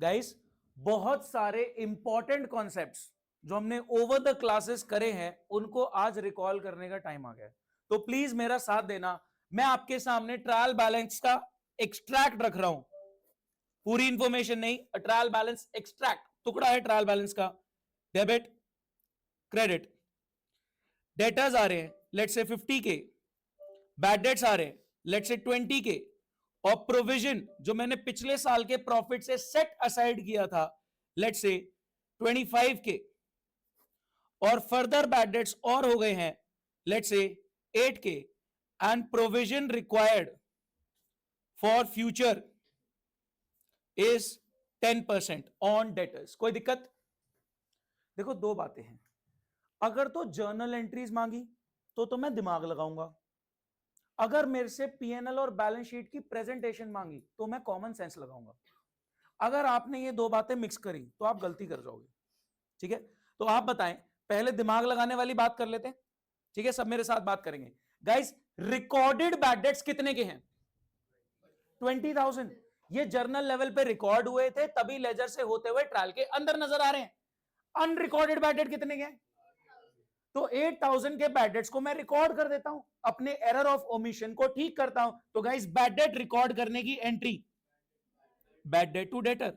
Guys बहुत सारे important concepts जो हमने ओवर द क्लासेस करे हैं उनको आज रिकॉल करने का टाइम आ गया है। तो प्लीज मेरा साथ देना। मैं आपके सामने ट्रायल बैलेंस का एक्सट्रैक्ट रख रहा हूं, पूरी इंफॉर्मेशन नहीं, ट्रायल बैलेंस एक्सट्रैक्ट टुकड़ा है ट्रायल बैलेंस का। डेबिट क्रेडिट, डेटर्स आ रहे हैं लेट्स से 50 के, बैड डेट्स आ रहे हैं लेट्स से 20 के, और प्रोविजन जो मैंने पिछले साल के प्रॉफिट से सेट असाइड किया था लेट्स से 25 के, और फर्दर बैड डेट्स और हो गए हैं लेट्स से 8 के, and provision required for future is 10% on debtors. कोई दिक्कत? देखो दो बातें हैं, अगर तो जर्नल एंट्रीज मांगी तो मैं दिमाग लगाऊंगा, अगर मेरे से पीएनएल और बैलेंस शीट की प्रेजेंटेशन मांगी तो मैं कॉमन सेंस लगाऊंगा। अगर आपने ये दो बातें मिक्स करी तो आप गलती कर जाओगे। ठीक है, तो आप बताएं, पहले दिमाग लगाने वाली बात कर लेते हैं। ठीक है, सब मेरे साथ बात करेंगे। गाइस रिकॉर्डेड बैड डेट्स कितने के हैं? 20,000। ये जर्नल लेवल पे रिकॉर्ड हुए थे, तभी लेजर से होते हुए ट्रायल के अंदर नजर आ रहे हैं। अनरिकॉर्डेड बैड डेट कितने के हैं? तो 8,000 के बैड डेट्स को मैं रिकॉर्ड कर देता हूं, अपने एरर ऑफ ओमिशन को ठीक करता हूं। तो गाइस बैड डेट रिकॉर्ड करने की entry bad debt to debtor.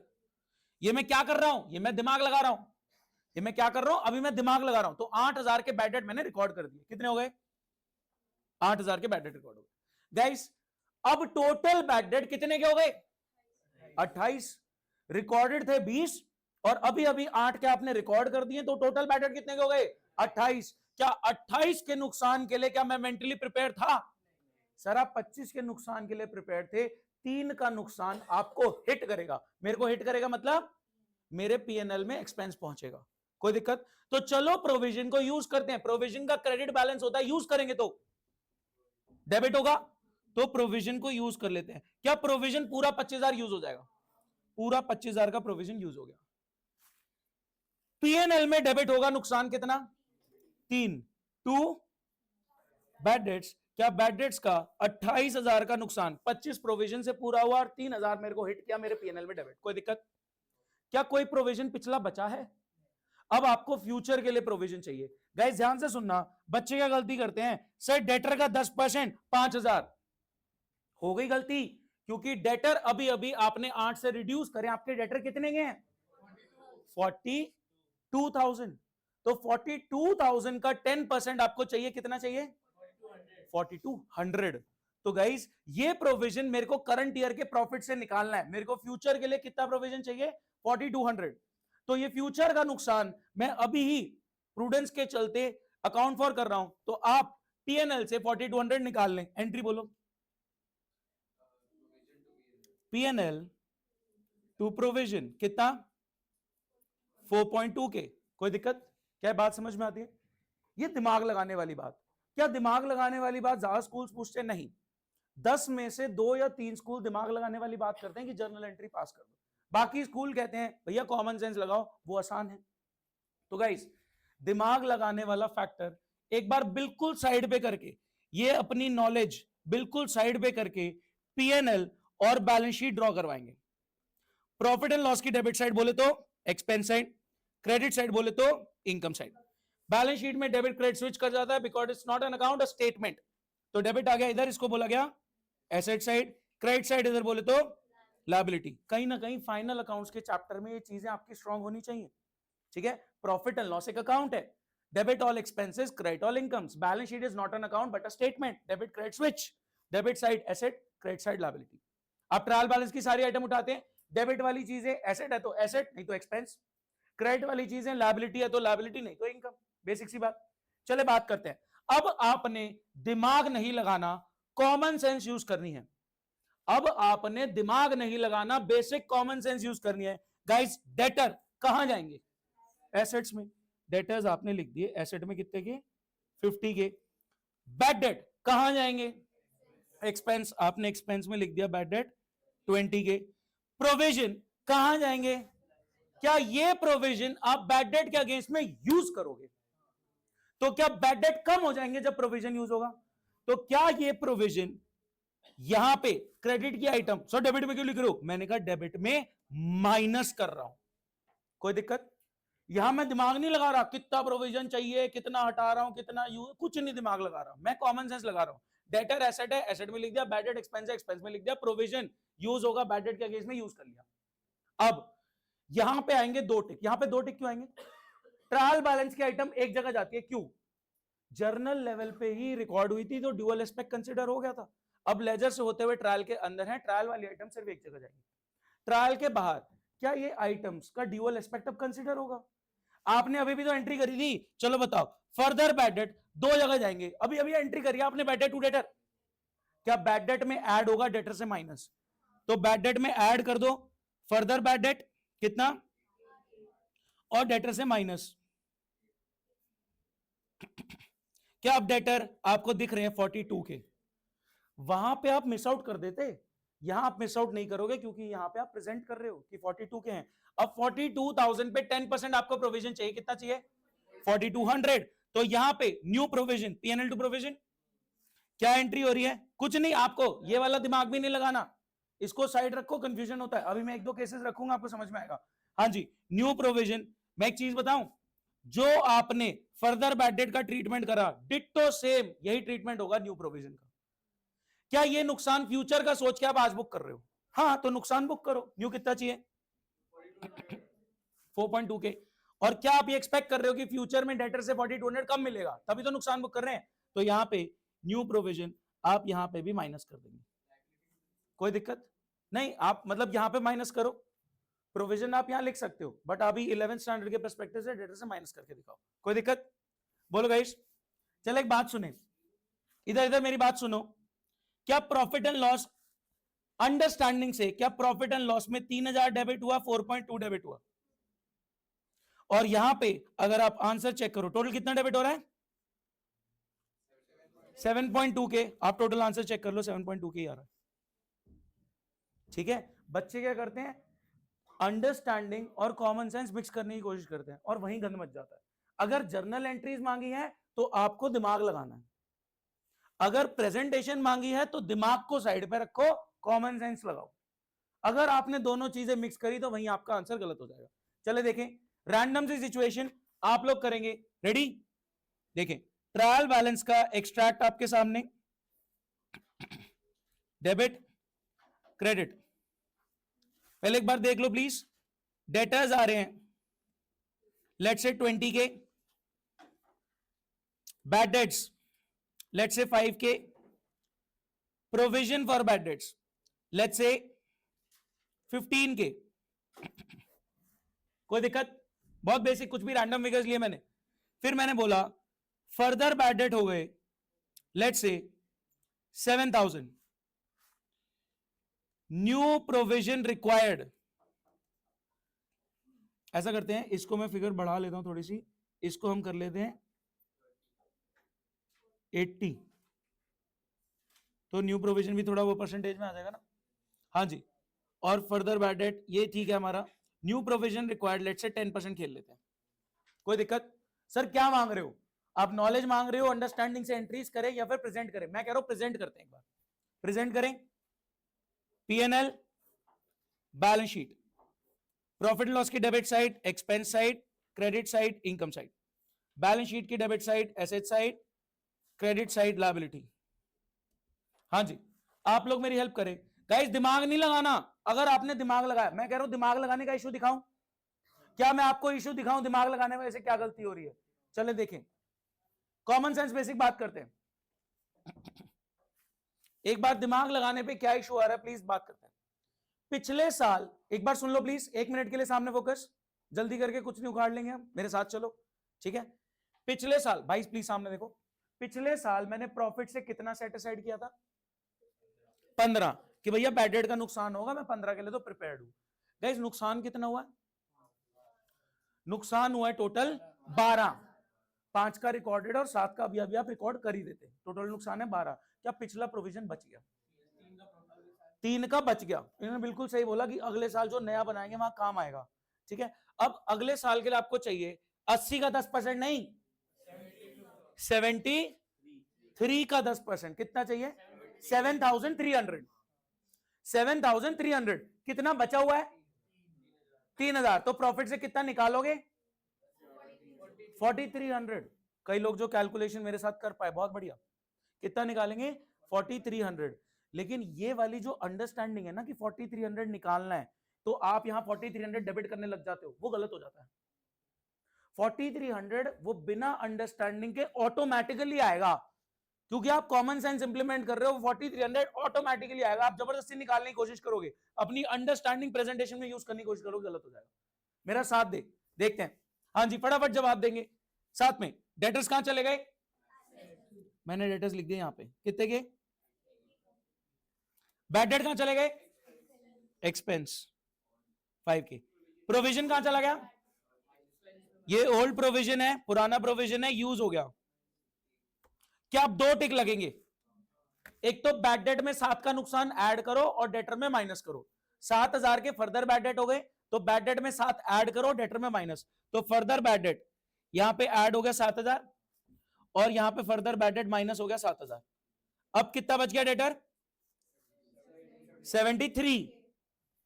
ये मैं क्या कर रहा हूं? ये मैं दिमाग लगा रहा हूं। ये मैं क्या कर रहा हूं? अभी मैं दिमाग लगा रहा हूं। तो 8,000 के बैड डेट मैंने रिकॉर्ड कर दिए। कितने हो गए? 8,000 के बैड डेट रिकॉर्ड हो गए। गाइस अब टोटल बैड डेट कितने के हो गए? 28। रिकॉर्डेड थे 20 और अभी अभी 8 के आपने रिकॉर्ड कर दिए, तो टोटल बैड डेट कितने के हो गए? 28। क्या 28 के नुकसान के लिए क्या मैं मेंटली प्रिपेयर था? सर आप 25 के नुकसान के लिए प्रिपेयर थे। 3 का नुकसान आपको हिट करेगा, मेरे को हिट करेगा, मतलब मेरे पीएनएल में एक्सपेंस पहुंचेगा। कोई दिक्कत? तो चलो प्रोविजन को यूज करते हैं। प्रोविजन का क्रेडिट बैलेंस होता है, यूज करेंगे तो डेबिट होगा, तो प्रोविजन को यूज कर लेते हैं। क्या प्रोविजन पूरा 25,000 यूज हो जाएगा? पूरा 25,000 का प्रोविजन यूज हो गया। पीएनएल में डेबिट होगा नुकसान कितना? 3 टू बैड डेट्स। क्या बैड डेट्स का 28,000 का नुकसान 25 प्रोविजन से पूरा हुआ और 3,000 मेरे को हिट किया मेरे पीएनएल में डेबिट। कोई दिक्कत? क्या कोई प्रोविजन पिछला बचा है? अब आपको फ्यूचर के लिए प्रोविजन चाहिए। गाइस ध्यान से सुनना, बच्चे क्या गलती करते हैं? सर डेटर का 10% 5,000 हो गई गलती, क्योंकि डेटर अभी अभी आपने 8 से रिड्यूस करे। आपके डेटर कितने के हैं? 42,000। तो 42,000 का 10% आपको चाहिए, कितना चाहिए? 4,200। तो गाइस ये प्रोविजन मेरे को करंट ईयर के प्रॉफिट से निकालना है। मेरे को फ्यूचर के लिए कितना प्रोविजन चाहिए? 4,200। तो ये फ्यूचर का नुकसान मैं अभी ही प्रूडेंस के चलते अकाउंट फॉर कर रहा हूं, तो आप पीएनएल से 4,200 निकाल लें। एंट्री बोलो। पीएनएल टू प्रोविजन कितना? 4.2 के। कोई दिक्कत? क्या बात समझ में आती है? ये दिमाग लगाने वाली बात। क्या दिमाग लगाने वाली बात ज्यादा स्कूल्स पूछते? नहीं, 10 में से 2 या 3 स्कूल दिमाग लगाने वाली बात करते हैं कि जर्नल एंट्री पास कर दो। बाकी स्कूल कहते हैं भैया कॉमन सेंस लगाओ, वो आसान है। तो गाइस दिमाग लगाने वाला फैक्टर एक बार बिल्कुल साइड पे करके, ये अपनी नॉलेज बिल्कुल साइड पे करके पीएनएल और बैलेंस शीट ड्रॉ करवाएंगे। प्रॉफिट एंड लॉस की डेबिट साइड बोले तो एक्सपेंस साइड, क्रेडिट साइड बोले तो इनकम साइड। बैलेंस शीट में डेबिट क्रेडिट स्विच कर जाता है because it's not an account, a statement. तो डेबिट आ गया इधर, इसको बोला गया एसेट साइड, क्रेडिट साइड इधर बोले तो लायबिलिटी। कहीं ना कहीं फाइनल अकाउंट्स के चैप्टर में ये चीजें आपकी स्ट्रांग होनी चाहिए। ठीक है, प्रॉफिट एंड लॉस एक अकाउंट है, debit all expenses, credit all incomes. Balance sheet is not an account but a statement. Debit credit switch, debit side asset, credit side liability. आप ट्रायल बैलेंस की सारी item उठाते हैं, debit वाली चीजें asset है तो एसेट, नहीं तो एक्सपेंस। क्रेडिट वाली चीजें लायबिलिटी है तो लायबिलिटी, नहीं तो इनकम। बेसिक सी बात। चले बात करते हैं। अब आपने दिमाग नहीं लगाना, कॉमन सेंस यूज करनी है। अब आपने दिमाग नहीं लगाना, बेसिक कॉमन सेंस यूज करनी है। गाइस डेटर कहां जाएंगे? एसेट्स में। डेटर्स आपने लिख दिए एसेट में कितने के? 50 के। बैड डेट कहां जाएंगे? एक्सपेंस, आपने एक्सपेंस में लिख दिया बैड डेट 20 के। प्रोविजन कहां जाएंगे? क्या ये प्रोविजन आप बैड डेट के अगेंस्ट में यूज करोगे? तो क्या बैड डेट कम हो जाएंगे जब प्रोविजन यूज होगा? तो क्या ये प्रोविजन यहां पे क्रेडिट की आइटम, सर डेबिट में क्यों लिख रहे हो? मैंने कहा डेबिट में माइनस कर रहा हूं, कोई दिक्कत? यहां मैं दिमाग नहीं लगा रहा कितना प्रोविजन चाहिए, कितना हटा रहा हूं, कितना यूज, कुछ नहीं दिमाग लगा रहा, मैं कॉमन सेंस लगा रहा हूं। डेटर एसेट है, एसेट में लिख दिया, बैड डेट एक्सपेंस है, एक्सपेंस में लिख दिया, प्रोविजन यूज होगा बैड डेट के अगेंस्ट में, यूज कर लिया। अब यहां पे आएंगे दो टिक, यहां पे दो टिक क्यों आएंगे? ट्रायल बैलेंस की आइटम एक जगह जाती है, क्यों? जर्नल लेवल पे ही रिकॉर्ड हुई थी तो ड्यूअल एस्पेक्ट कंसीडर हो गया था। अब लेजर से होते हुए ट्रायल के अंदर है, ट्रायल वाली आइटम सिर्फ एक जगह जाएगी। ट्रायल के बाहर क्या ये आइटम्स का ड्यूअल एस्पेक्ट अब कंसीडर होगा? आपने अभी भी तो एंट्री करी थी, चलो बताओ फर्दर बैड डेट दो जगह जाएंगे, अभी अभी एंट्री करी आपने बैड डेट टू डेटर, क्या बैड डेट में ऐड होगा डेटर से माइनस? तो बैड डेट में ऐड कर दो फर्दर बैड डेट कितना, और डेटर से माइनस। क्या अब डेटर आपको दिख रहे हैं 42 के? वहां पे आप मिस आउट कर देते, यहां आप मिस आउट नहीं करोगे क्योंकि यहां पे आप प्रेजेंट कर रहे हो कि 42 के हैं। अब 42,000 पे 10% आपको प्रोविजन चाहिए, कितना चाहिए? 4200। तो यहां पे new provision, PNL to provision, क्या एंट्री हो रही है? कुछ नहीं, आपको ये वाला दिमाग भी नहीं लगाना, इसको साइड रखो, कंफ्यूजन होता है। अभी मैं एक दो केसेस रखूंगा, आपको समझ में आएगा। हाँ जी, न्यू प्रोविजन। मैं एक चीज बताऊं, जो आपने फर्दर बैड डेट का ट्रीटमेंट करा, डिट्टो सेम यही ट्रीटमेंट होगा न्यू प्रोविजन का। क्या ये नुकसान फ्यूचर का सोच के आप आज बुक कर रहे हो? हाँ, तो नुकसान बुक करो। न्यू कितना चाहिए? 4.2 के। और क्या आप ये एक्सपेक्ट कर रहे हो कि फ्यूचर में डेटर से 4200 कम मिलेगा, तभी तो नुकसान बुक कर रहे हैं। तो यहां पे न्यू प्रोविजन आप यहां पे भी माइनस कर देंगे, कोई दिक्कत नहीं। आप मतलब यहां पे माइनस करो, प्रोविजन आप यहां लिख सकते हो, बट अभी 11th स्टैंडर्ड के पर्सपेक्टिव से डेटर से माइनस करके दिखाओ, कोई दिक्कत? बोलो गाइस। चलो एक बात सुने, इधर इधर मेरी बात सुनो। क्या प्रॉफिट एंड लॉस अंडरस्टैंडिंग से, क्या प्रॉफिट एंड लॉस में 3000 डेबिट हुआ, 4.2 डेबिट हुआ? और यहां पे अगर आप आंसर चेक करो, टोटल कितना डेबिट हो रहा है? 7.2 के। आप टोटल आंसर चेक कर लो, 7.2 के आ रहा है, ठीक है। बच्चे क्या करते हैं, अंडरस्टैंडिंग और कॉमन सेंस मिक्स करने की कोशिश करते हैं और वहीं गंद मच जाता है। अगर जर्नल एंट्रीज मांगी है तो आपको दिमाग लगाना है, अगर प्रेजेंटेशन मांगी है तो दिमाग को साइड पे रखो, कॉमन सेंस लगाओ। अगर आपने दोनों चीजें मिक्स करी तो वहीं आपका आंसर गलत हो जाएगा। चले देखें, रैंडम सी सिचुएशन आप लोग करेंगे, रेडी? देखें, ट्रायल बैलेंस का एक्सट्रैक्ट आपके सामने, डेबिट क्रेडिट। पहले एक बार देख लो प्लीज, डेटर्स आ रहे हैं लेट्स से 20 के, बैड डेट्स लेट्स से 5 के, provision for bad debts let's say 15 के, कोई दिक्कत? बहुत बेसिक, कुछ भी रैंडम फिगर्स लिए मैंने। फिर मैंने बोला फर्दर बैड डेट हो गए let's say 7,000, new provision required. ऐसा करते हैं, इसको मैं फिगर बढ़ा लेता हूं थोड़ी सी, इसको हम कर लेते हैं 80, तो न्यू प्रोविजन भी थोड़ा वो परसेंटेज में आ जाएगा ना। हाँ जी, और फर्दर बैड डेट ये ठीक है हमारा, न्यू प्रोविजन रिक्वायर्ड लेट से 10% खेल लेते हैं, कोई दिक्कत? सर क्या मांग रहे हो आप? नॉलेज मांग रहे हो, अंडरस्टैंडिंग से एंट्रीज करें या फिर प्रेजेंट करें? मैं कह रहा हूं प्रेजेंट करते हैं, एक बार प्रेजेंट करें। PNL, balance sheet, profit loss की debit side, expense side, credit side, income side. Balance sheet की debit side asset side, credit side liability. हाँ जी, आप लोग मेरी हेल्प करें गाइस, दिमाग नहीं लगाना। अगर आपने दिमाग लगाया, मैं कह रहा हूं दिमाग लगाने का इशू दिखाऊं क्या? मैं आपको इशू दिखाऊं दिमाग लगाने में, ऐसे क्या गलती हो रही है? चले देखें, कॉमन सेंस बेसिक बात करते हैं। एक बार दिमाग लगाने पे क्या इशू आ रहा है प्लीज बात करते हैं। पिछले साल, एक बार सुन लो प्लीज, 1 मिनट के लिए सामने फोकस, जल्दी करके कुछ नहीं उखाड़ लेंगे हम, मेरे साथ चलो, ठीक है। पिछले साल, भाई प्लीज सामने देखो, पिछले साल मैंने प्रॉफिट से कितना सेट असाइड किया था? 15, कि भैया बैड डेट का नुकसान होगा, मैं 15 के लिए तो प्रिपेयर्ड हूं। गाइस नुकसान कितना हुआ? नुकसान हुआ है टोटल 12, 5 का रिकॉर्डेड और 7 का अभी अभी आप रिकॉर्ड कर ही देते, टोटल नुकसान है 12। क्या पिछला प्रोविजन बच गया? 3 का बच गया। इन्होंने बिल्कुल सही बोला कि अगले साल जो नया बनाएंगे वहां काम आएगा, ठीक है। अब अगले साल के लिए आपको चाहिए 80 का 10% नहीं, 73 का 10%। कितना चाहिए? 7,300। 7,300 कितना बचा हुआ है? 3,000। तो प्रॉफिट से कितना निकालोगे? 4,300। कई लोग जो कैलकुलेशन मेरे साथ कर पाए, बहुत बढ़िया। कितना निकालेंगे? 4,300। लेकिन ये वाली जो अंडरस्टैंडिंग है ना कि 4,300 निकालना है, तो आप यहां 4,300 डेबिट करने लग जाते हो, वो गलत हो जाता है। 4,300 वो बिना अंडरस्टैंडिंग के ऑटोमेटिकली आएगा, क्योंकि आप कॉमन सेंस इंप्लीमेंट कर रहे हो। 4,300 ऑटोमेटिकली आएगा। आप जबरदस्ती निकालने की कोशिश करोगे, अपनी अंडरस्टैंडिंग प्रेजेंटेशन में यूज करने की कोशिश करोगे, गलत हो जाएगा। मेरा साथ दे, देखते हैं। हाँ जी, फटाफट जवाब देंगे साथ में। डेटर्स कहां चले गए? मैंने डेटर्स लिख दिए यहां पे, कितने के? बैड डेट कहां चले गए? एक्सपेंस 5 के। प्रोविजन कहां चला गया? ये ओल्ड प्रोविजन है, पुराना प्रोविजन है, यूज हो गया। क्या आप 2 टिक लगेंगे? एक तो बैड डेट में 7 का नुकसान ऐड करो और डेटर में माइनस करो। 7,000 के फर्दर बैड डेट हो गए, तो बैड डेट में 7 ऐड करो, डेटर में माइनस। तो फर्दर बैड डेट यहां पे ऐड हो गया 7,000, और यहां पे फर्दर बैड डेट माइनस हो गया 7,000। अब कितना बच गया डेटर? 73।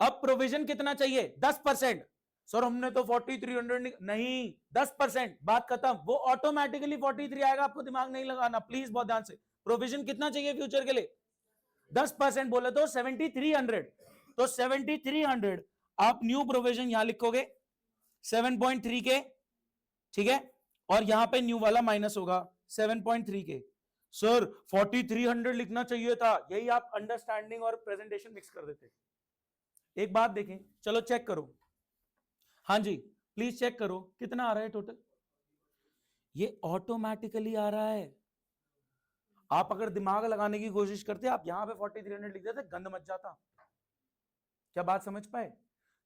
अब प्रोविजन कितना चाहिए? 10%। सर हमने तो 4,300 नहीं, 10%, बात खत्म। वो ऑटोमेटिकली 43 आएगा, आपको दिमाग नहीं लगाना, प्लीज बहुत ध्यान से। प्रोविजन कितना चाहिए फ्यूचर के लिए? 10% बोले तो 7,300। तो 7,300 आप न्यू प्रोविजन यहां लिखोगे 7.3 के, ठीक है, और यहां पे न्यू वाला माइनस होगा 7.3 के। सर 4,300 लिखना चाहिए था, यही आप अंडरस्टैंडिंग और प्रेजेंटेशन मिक्स कर देते। एक बात देखें, चलो चेक करो। हाँ जी, प्लीज चेक करो कितना आ रहा है टोटल। ये ऑटोमेटिकली आ रहा है। आप अगर दिमाग लगाने की कोशिश करते, आप यहां पे 4,300 लिख देते, गंद मच जाता। क्या बात समझ पाए?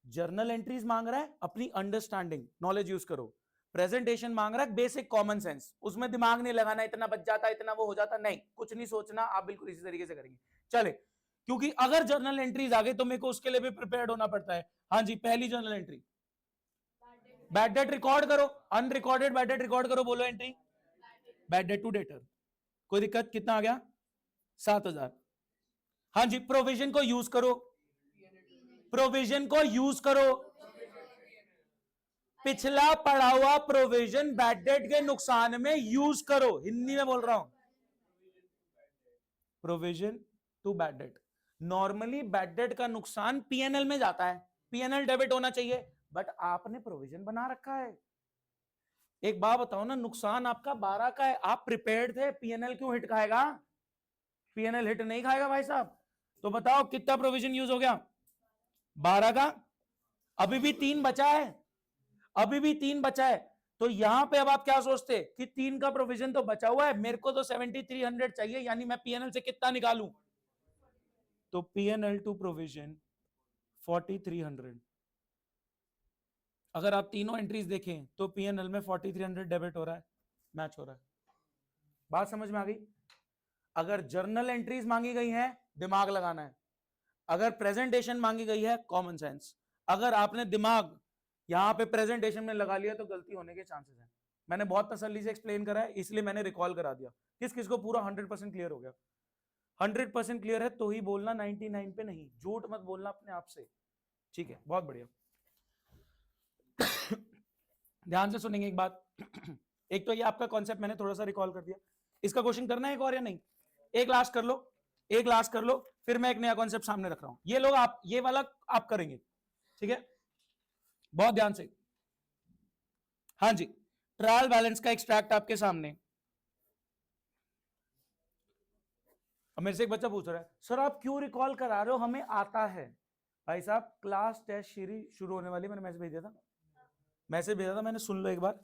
जर्नल एंट्रीज मांग रहा है, अपनी अंडरस्टैंडिंग नॉलेज यूज करो। प्रेजेंटेशन मांग रहा है बेसिक कॉमन सेंस, उसमें दिमाग नहीं लगाना, इतना बच जाता, इतना वो हो जाता, नहीं, कुछ नहीं सोचना, आप बिल्कुल इसी तरीके से करेंगे। चले, क्योंकि अगर जर्नल एंट्रीज आ गई तो मेरे को उसके लिए भी प्रिपेयर्ड होना पड़ता है। हाँ जी, पहली journal entry, bad debt record करो, अनरिकॉर्डेड बैड डेट रिकॉर्ड करो, बोलो entry bad debt to debtor. कोई दिक्कत? कितना आ गया? 7,000। हाँ जी, प्रोविजन को यूज करो, प्रोविजन को यूज करो। पिछला पढ़ा हुआ प्रोविजन बैड डेट के नुकसान में यूज करो, हिंदी में बोल रहा हूं। Provision to bad debt, normally bad debt का नुकसान पीएनएल में जाता है, पीएनएल डेबिट होना चाहिए, बट आपने प्रोविजन बना रखा है। एक बात बताओ ना, नुकसान आपका 12 का है, आप प्रिपेयर्ड थे, पीएनएल क्यों हिट खाएगा? पीएनएल हिट नहीं खाएगा भाई साहब। तो बताओ कितना प्रोविजन यूज हो गया? 12 का। अभी भी 3 बचा है, अभी भी 3 बचा है। तो यहां पे अब आप क्या सोचते कि 3 का प्रोविजन तो बचा हुआ है, मेरे को तो 7,300 चाहिए, यानी मैं पीएनएल से कितना निकालूं? तो पीएनएल टू प्रोविजन 4,300। अगर आप तीनों एंट्रीज देखें तो पीएनएल में 4,300 डेबिट हो रहा है, मैच हो रहा है। बात समझ में आ गई? अगर जर्नल एंट्रीज मांगी गई हैं, दिमाग लगाना है। अगर प्रेजेंटेशन मांगी गई है, कॉमन सेंस। अगर आपने दिमाग यहां पे प्रेजेंटेशन में लगा लिया तो गलती होने के चांसेस हैं। मैंने बहुत तसल्ली से एक्सप्लेन करा है, इसलिए मैंने रिकॉल करा दिया। किस किस को पूरा 100% क्लियर हो गया? 100% क्लियर है तो ही बोलना, 99 पे नहीं। झूठ मत बोलना अपने आप से, ठीक है? बहुत बढ़िया। ध्यान से सुनेंगे एक बात। एक तो ये आपका कॉन्सेप्ट मैंने थोड़ा सा रिकॉल कर दिया, इसका क्वेश्चन करना है एक और या नहीं? एक लास्ट कर लो, एक लास्ट कर लो, फिर मैं एक नया कॉन्सेप्ट सामने रख रहा हूं। ये लोग आप, ये वाला आप करेंगे, ठीक है? बहुत ध्यान से। हाँ जी, ट्रायल बैलेंस का एक्सट्रैक्ट आपके सामने। अब मेरे से एक बच्चा पूछ रहा है, सर आप क्यों रिकॉल करा रहे हो, हमें आता है। भाई साहब, क्लास टेस्ट सीरीज शुरू होने वाली, मैंने मैसेज भेज दिया था, मैसेज भेजा था मैंने, सुन लो एक बार।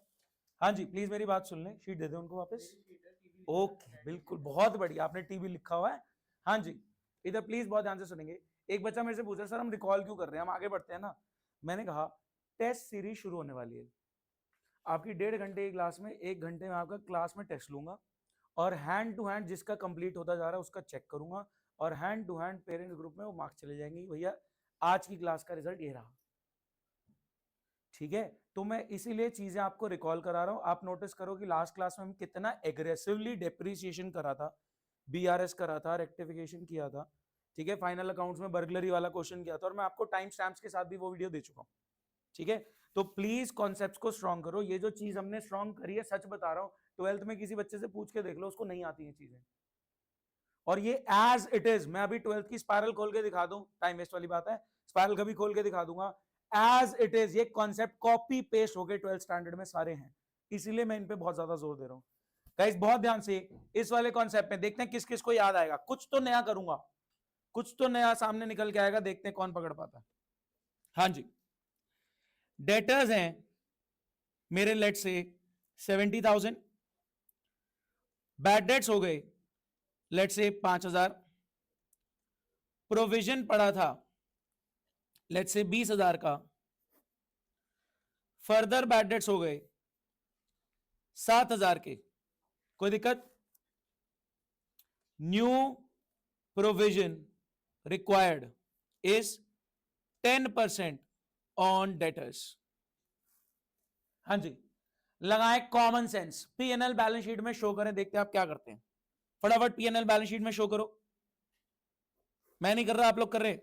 हाँ जी, प्लीज मेरी बात सुन लें, शीट दे दे उनको वापस। ओके, बिल्कुल, बहुत बढ़िया, आपने टीवी लिखा हुआ है। हाँ जी, इधर प्लीज बहुत ध्यान से सुनेंगे। एक बच्चा मेरे से पूछ रहा है, सर हम रिकॉल क्यों कर रहे हैं, हम आगे बढ़ते हैं ना। मैंने कहा टेस्ट सीरीज शुरू होने वाली है, आपकी 1.5 घंटे की क्लास में 1 घंटे में आपका क्लास में टेस्ट लूंगा, और हैंड टू हैंड जिसका कंप्लीट होता जा रहा है उसका चेक करूंगा, और hand to hand parents group में वो मार्क्स चले जाएंगे, भैया आज की क्लास का रिजल्ट ये रहा, ठीक है? तो मैं इसीलिए चीजें आपको रिकॉल करा रहा हूं। आप नोटिस करो कि लास्ट क्लास में हम कितना एग्रेसिवली डेप्रिसिएशन करा था, BRS करा था, रेक्टिफिकेशन किया था, ठीक है, फाइनल अकाउंट्स में बर्गलरी वाला क्वेश्चन किया था, और मैं आपको टाइम स्टैम्प्स के साथ भी वो वीडियो दे चुका हूं, ठीक है। तो प्लीज कॉन्सेप्ट्स को स्ट्रॉन्ग करो। ये जो चीज हमने स्ट्रॉन्ग करी है, सच बता रहा हूं, 12th में किसी बच्चे से पूछ के देख लो, उसको नहीं आती है चीजें। और ये एज इट इज, मैं अभी 12th की स्पायरल खोल के दिखा दूं, टाइम वेस्ट वाली बात है, स्पायरल कभी खोल के दिखा दूंगा, एज इट इज ये कॉन्सेप्ट कॉपी पेस्ट हो गए 12th स्टैंडर्ड में सारे हैं, इसीलिए मैं इन पे बहुत ज्यादा जोर दे रहा हूं। गाइस बहुत ध्यान से इस वाले कॉन्सेप्ट में देखते हैं किस किस को याद आएगा। कुछ तो नया करूंगा, कुछ तो नया सामने निकल के आएगा, देखते हैं कौन पकड़ पाता है। हाँ जी, डेटर्स हैं मेरे, लेट से 70,000, बैड डेट्स हो गए लेट से 5,000, प्रोविजन पड़ा था लेट से 20,000 का, फर्दर बैड डेट्स हो गए 7,000 के, कोई दिक्कत? New provision required is 10% on debtors. हाँ जी, लगाए common sense, P&L balance sheet में शो करें, देखते हैं आप क्या करते हैं। फटाफट P&L बैलेंस शीट में शो करो, मैं नहीं कर रहा, आप लोग कर रहे।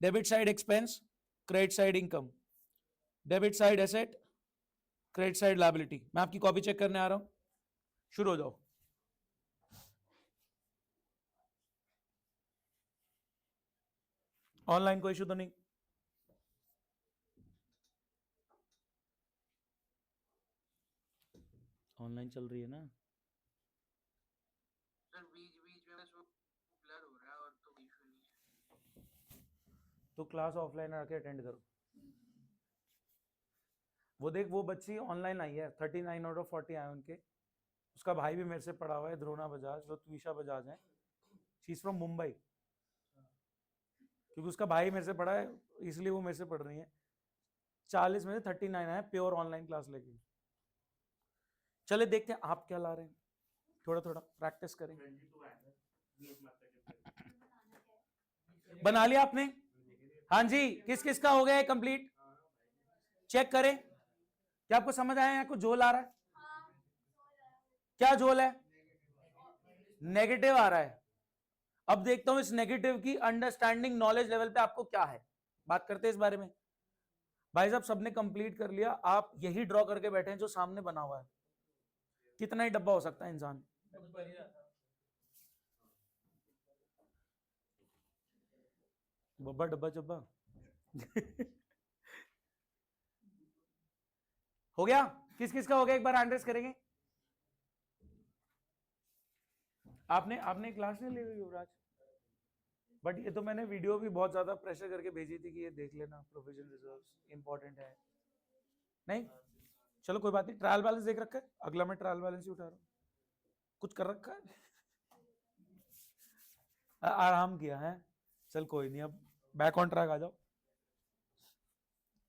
Debit side expense, credit side income, debit side asset, credit side liability. मैं आपकी कॉपी चेक करने आ रहा हूं, शुरू हो जाओ। ऑनलाइन कोई इशू तो नहीं? ऑनलाइन चल रही है ना सर? बीच बीच में बस वो ब्लर हो रहा है और तो इशू नहीं है। तो क्लास ऑफलाइन आके अटेंड करो। वो देख, वो बच्ची ऑनलाइन आई है, 39 आउट ऑफ 40 आए उनके। उसका भाई भी मेरे से पढ़ा हुआ है, द्रोणा बजाज, जो त्विषा बजाज है, शी इज फ्रॉम मुंबई, क्योंकि उसका भाई मेरे से पढ़ा है इसलिए वो मेरे से पढ़ रही है। 40 में से 39 आए प्योर ऑनलाइन क्लास लेके। चले देखते हैं आप क्या ला रहे हैं, थोड़ा थोड़ा प्रैक्टिस करें। बना लिया आपने? हाँ जी, किस किस का हो गया है कंप्लीट? चेक करें, क्या आपको समझ आया है? कुछ झोल आ रहा है? क्या झोल है? नेगेटिव आ रहा है। अब देखता हूं इस नेगेटिव की अंडरस्टैंडिंग नॉलेज लेवल पे आपको क्या है, बात करते हैं इस बारे में। भाई साहब सबने कंप्लीट कर लिया, आप यही ड्रॉ करके बैठे हैं जो सामने बना हुआ है। कितना ही डब्बा हो सकता है इंसान? बब्बा डब्बा चब्बा हो गया? किस किस का हो गया, एक बार एड्रेस करेंगे। आपने आपने क्लास नहीं ली हुई युवराज? बट ये तो मैंने वीडियो भी बहुत ज्यादा प्रेशर करके भेजी थी कि ये देख लेना, प्रोविजन रिजर्व्स इंपॉर्टेंट है। नहीं, चलो कोई बात नहीं, ट्रायल बैलेंस देख रखा है, अगला मैं ट्रायल बैलेंस ही उठा रहा हूँ। कुछ कर रखा है? आराम किया है, चल कोई नहीं, अब बैक ऑन ट्रैक आ जाओ।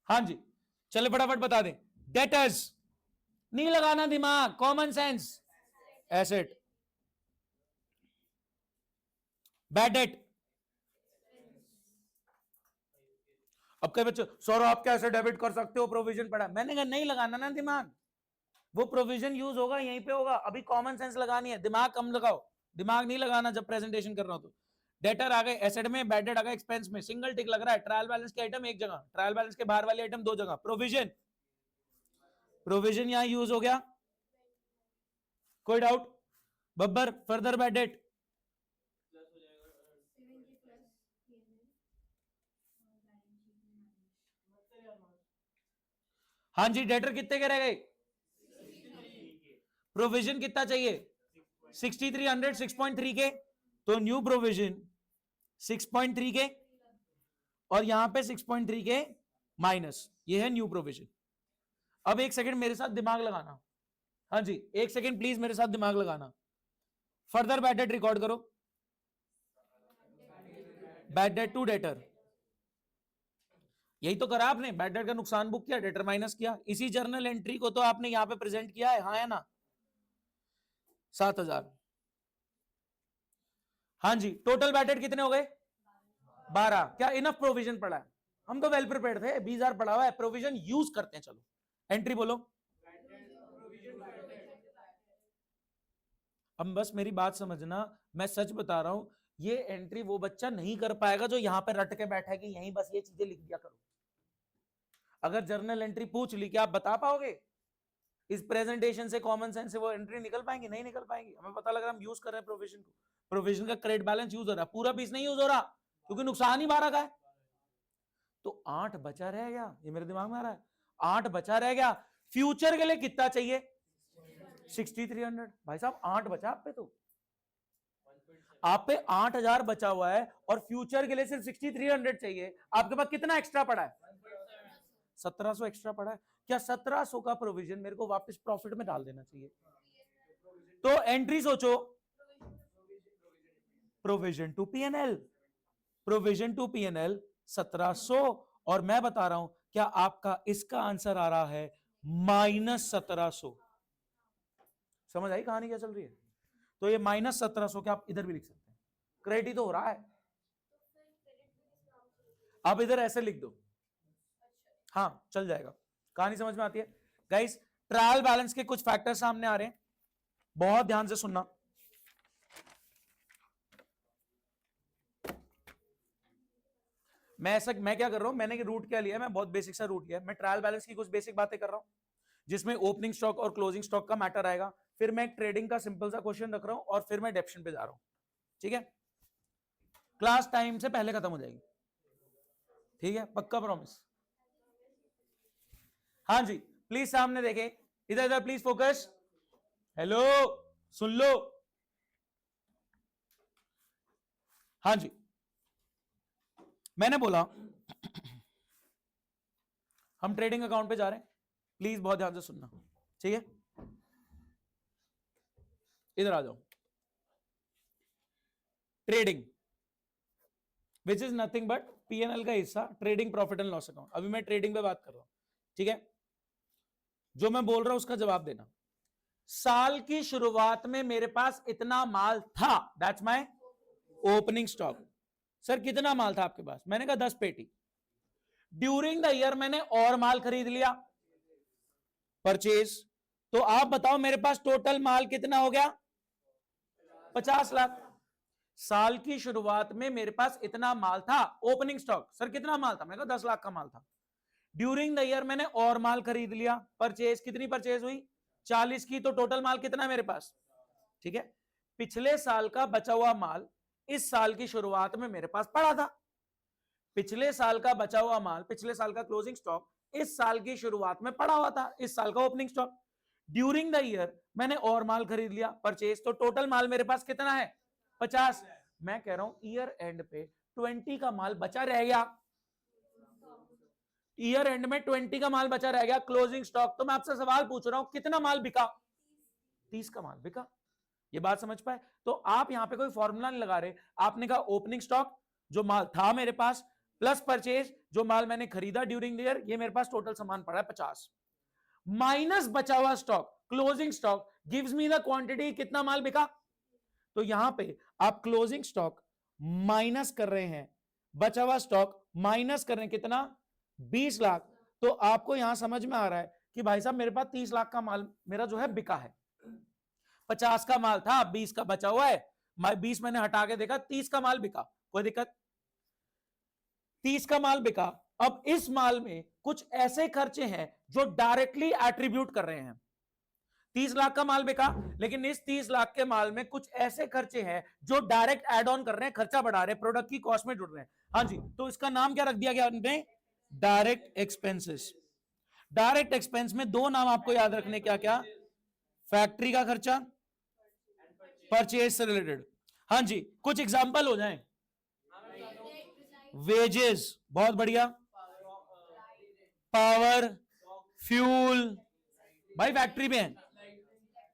हाँ जी, चले फटाफट बता दें। डेटर्स, नहीं लगाना दिमाग, common sense, asset, bad debt. अब कई बच्चे, सौरभ आप कैसे डेबिट कर सकते हो, प्रोविजन पड़ा। मैंने कहा नहीं लगाना ना दिमाग, वो प्रोविजन यूज होगा यहीं पे होगा, अभी कॉमन सेंस लगानी है, दिमाग कम लगाओ, दिमाग नहीं लगाना जब प्रेजेंटेशन कर रहा हूं तो। डेटर आ गए एसेट में, बैड डेट आ गया एक्सपेंस में, सिंगल टिक लग रहा है। ट्रायल बैलेंस की आइटम एक जगह, ट्रायल बैलेंस के बाहर वाली आइटम दो जगह। प्रोविजन, प्रोविजन यहां यूज हो गया, कोई doubt? Babbar further bad debt, हाँ जी, डेटर कितने के रह गए? प्रोविजन कितना चाहिए? 6300, 6.3 के, तो न्यू प्रोविजन 6.3 के, और यहां पे 6.3 के माइनस, ये है न्यू प्रोविजन। अब एक सेकंड मेरे साथ दिमाग लगाना, हाँ जी एक सेकंड प्लीज मेरे साथ दिमाग लगाना। फर्दर बैड डेट रिकॉर्ड करो, बैड डेट टू डेटर, यही तो करा आपने, बैड डेट का नुकसान बुक किया, डेटर माइनस किया, इसी जर्नल एंट्री को तो आपने यहां पे प्रेजेंट किया है, हाँ है ना? 7,000। हाँ जी, टोटल बैड डेट कितने हो गए? 12। क्या इनफ प्रोविजन पड़ा है? हम तो वेल प्रिपेयर्ड थे, 20,000 पड़ा हुआ है, प्रोविजन यूज करते हैं। चलो एंट्री बोलो। अब बस मेरी बात समझना, मैं सच बता रहा हूं, ये एंट्री वो बच्चा नहीं कर पाएगा जो यहां पे रट के बैठा है कि यहीं बस ये चीजें लिख दिया करो। अगर जर्नल एंट्री पूछ ली, क्या आप बता पाओगे? इस प्रेजेंटेशन से, कॉमन सेंस से वो एंट्री निकल पाएंगी? नहीं निकल पाएंगी। हमें पता लग रहा है हम यूज कर रहे हैं प्रोविजन को, प्रोविजन का क्रेडिट बैलेंस यूज हो रहा है, पूरा पीस नहीं यूज हो रहा क्योंकि नुकसान ही 12 का है। तो 8 बचा रह गया, ये मेरे दिमाग में आ रहा है, 8 बचा रह गया। फ्यूचर के लिए कितना चाहिए? 6300। भाई साहब 8 बचा आप पे, तो आप पे 8000 बचा हुआ है और फ्यूचर के लिए सिर्फ 6300 चाहिए। आपके पास कितना एक्स्ट्रा पड़ा है? 1700 एक्स्ट्रा पड़ा है। क्या 1700 का प्रोविजन मेरे को वापस प्रॉफिट में डाल देना चाहिए? तो एंट्री सोचो, provision to PNL, provision to PNL 1700, और मैं बता रहा हूं क्या आपका इसका आंसर आ रहा है -1700। समझ आई कहानी क्या चल रही है? तो ये -1700 क्या आप इधर भी लिख सकते हैं, क्रेडिट तो हो रहा है। आप इधर ऐसे लिख दो, हाँ चल जाएगा। कहानी समझ में आती है गाइस? ट्रायल बैलेंस के कुछ फैक्टर सामने आ रहे हैं, बहुत ध्यान से सुनना। मैं क्या कर रहा हूं, मैंने रूट क्या लिया, मैं बहुत बेसिक सा रूट लिया। मैं ट्रायल बैलेंस की कुछ बेसिक बातें कर रहा हूं जिसमें ओपनिंग स्टॉक और क्लोजिंग स्टॉक का मैटर आएगा, फिर मैं ट्रेडिंग का सिंपल सा क्वेश्चन रख रहा हूं, और फिर मैं डेप्शन पे जा रहा हूं। ठीक है? क्लास टाइम से पहले खत्म हो जाएगी, ठीक है? पक्का प्रॉमिस। हाँ जी, प्लीज सामने देखें, इधर इधर प्लीज फोकस। हेलो, सुन लो। हाँ जी, मैंने बोला हम ट्रेडिंग अकाउंट पे जा रहे हैं, प्लीज बहुत ध्यान से सुनना, ठीक है? इधर आ जाओ। Trading which is nothing but PNL का हिस्सा, trading profit and loss account. अभी मैं ट्रेडिंग पे बात कर रहा हूं, ठीक है? जो मैं बोल रहा हूं उसका जवाब देना। साल की शुरुआत में मेरे पास इतना माल था, that's my opening stock. Sir कितना माल था आपके पास? मैंने कहा 10 पेटी। ड्यूरिंग द ईयर मैंने और माल खरीद लिया, परचेज। तो आप बताओ मेरे पास टोटल माल कितना हो गया? 50 लाख। साल की शुरुआत में मेरे पास इतना माल था, ओपनिंग स्टॉक। सर कितना माल था? मैंने कहा 10 लाख का माल था। ड्यूरिंग द ईयर मैंने और माल खरीद लिया, परचेज। कितनी परचेज हुई? 40 की। तो टोटल माल कितना है मेरे पास? ठीक है? पिछले साल का बचा हुआ माल इस साल की शुरुआत में मेरे पास पड़ा था। पिछले साल का बचा हुआ माल, पिछले साल का क्लोजिंग स्टॉक इस साल की शुरुआत में पड़ा हुआ था, इस साल का opening stock. During the year मैंने और माल खरीद लिया, परचेज। तो टोटल माल मेरे पास कितना है? 50। मैं कह रहा हूं ईयर एंड पे 20 का माल बचा रह गया। ईयर एंड में 20 का माल बचा रह गया, क्लोजिंग स्टॉक। तो मैं आपसे सवाल पूछ रहा हूं कितना माल बिका? 30 का माल बिका। ये बात समझ पाए? तो आप यहां पे कोई फॉर्मूला नहीं लगा रहे, आपने कहा ओपनिंग स्टॉक जो माल था मेरे पास प्लस परचेज जो माल मैंने खरीदा ड्यूरिंग द ईयर, ये मेरे पास टोटल सामान पड़ा है 50, माइनस बचा हुआ stock, closing stock gives me the quantity, कितना माल बिका। तो यहां पे आप क्लोजिंग स्टॉक माइनस कर रहे हैं, बचा हुआ स्टॉक माइनस कर रहे हैं, कितना? 20 लाख। तो आपको यहां समझ में आ रहा है कि भाई साहब मेरे पास 30 लाख का माल मेरा जो है बिका है। 50 का माल था, 20 का बचा हुआ है, 20 मैंने हटा के देखा, 30 का माल बिका। कोई दिक्कत? 30 का माल बिका। अब इस माल में कुछ ऐसे खर्चे हैं जो डायरेक्टली एट्रीब्यूट कर रहे हैं। 30 लाख का माल बिका, लेकिन इस 30 लाख के माल में कुछ ऐसे खर्चे हैं जो डायरेक्ट एड ऑन कर रहे हैं, खर्चा बढ़ा रहे हैं, प्रोडक्ट की कॉस्ट में जुड़ रहे हैं। हाँ जी, तो इसका नाम क्या रख दिया गया हमने? Direct expenses. डायरेक्ट एक्सपेंस में दो नाम आपको याद रखने, क्या क्या? फैक्ट्री का खर्चा, परचेज से रिलेटेड। हाँ जी, कुछ एग्जांपल हो जाएं। वेजेस, बहुत बढ़िया। पावर, फ्यूल, भाई फैक्ट्री में है,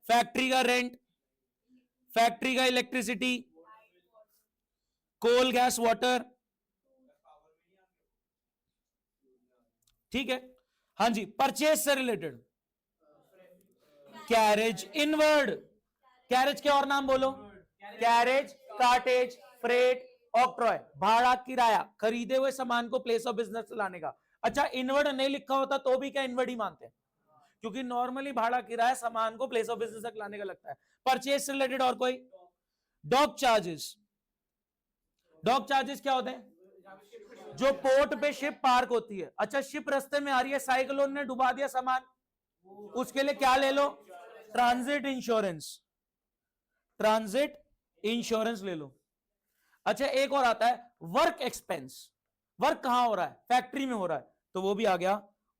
फैक्ट्री का रेंट, फैक्ट्री का इलेक्ट्रिसिटी, कोल, गैस, वाटर। ठीक है? हाँ जी, परचेज से रिलेटेड कैरेज, इनवर्ड, कैरेज के और नाम बोलो। कैरेज, कार्टेज, फ्रेट, ऑक्ट्रॉय, भाड़ा, किराया, खरीदे हुए सामान को प्लेस ऑफ बिजनेस लाने का। अच्छा, इनवर्ड नहीं लिखा होता तो भी क्या इनवर्ड ही मानते हैं? क्योंकि नॉर्मली भाड़ा किराया सामान को प्लेस ऑफ बिजनेस तक लाने का लगता है। परचेज से रिलेटेड और कोई? Dock charges. डॉक चार्जेस क्या होते हैं? जो पोर्ट पे शिप पार्क होती है। अच्छा, शिप रास्ते में आ रही है, साइक्लोन ने डुबा दिया सामान, उसके लिए क्या ले लो? Transit insurance. ट्रांजिट इंश्योरेंस ले लो। अच्छा, एक और आता है वर्क एक्सपेंस। वर्क कहां हो रहा है? फैक्ट्री में हो रहा है, तो वो भी आ गया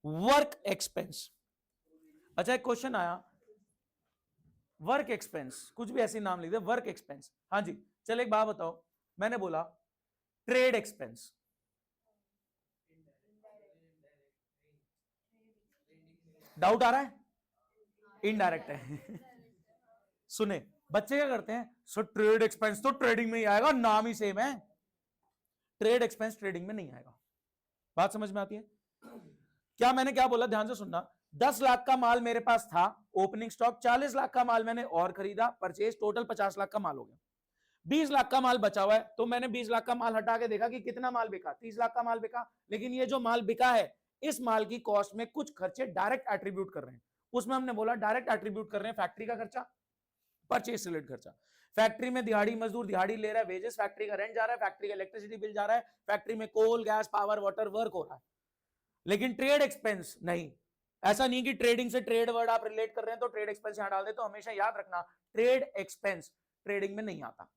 वर्क एक्सपेंस। अच्छा, एक क्वेश्चन आया, वर्क एक्सपेंस, कुछ भी ऐसी नाम लिख दे, वर्क एक्सपेंस। हाँ जी, चलो एक बात बताओ, मैंने बोला ट्रेड एक्सपेंस, डाउट आ रहा है? इनडायरेक्ट है। सुने, बच्चे क्या करते हैं, सो ट्रेड एक्सपेंस तो ट्रेडिंग में ही आएगा, नाम ही सेम है। ट्रेड एक्सपेंस ट्रेडिंग में नहीं आएगा। बात समझ में आती है? क्या मैंने क्या बोला, ध्यान से सुनना। 10 लाख का माल मेरे पास था, ओपनिंग स्टॉक 40 लाख का माल मैंने और खरीदा, परचेज, टोटल 50 लाख का माल हो गया। 20 लाख का माल बचा हुआ है, तो मैंने 20 लाख का माल हटा के देखा कि कितना माल बिका, 30 लाख का माल बिका। लेकिन ये जो माल बिका है, इस माल की कॉस्ट में कुछ खर्चे डायरेक्ट एट्रीब्यूट कर रहे हैं। उसमें हमने बोला डायरेक्ट एट्रीब्यूट कर रहे हैं फैक्ट्री का खर्चा, परचेज रिलेटेड खर्चा। फैक्ट्री में दिहाड़ी मजदूर दिहाड़ी ले रहा है, वेजेस, फैक्ट्री का रेंट जा रहा है, फैक्ट्री का इलेक्ट्रिसिटी बिल जा रहा है, फैक्ट्री में कोल, गैस, पावर, वाटर वर्क हो रहा है। लेकिन ट्रेड एक्सपेंस नहीं। ऐसा नहीं कि ट्रेडिंग से ट्रेड वर्ड आप रिलेट कर रहे हैं तो ट्रेड एक्सपेंस यहां डाल दे। तो हमेशा याद रखना, ट्रेड एक्सपेंस ट्रेडिंग में नहीं आता,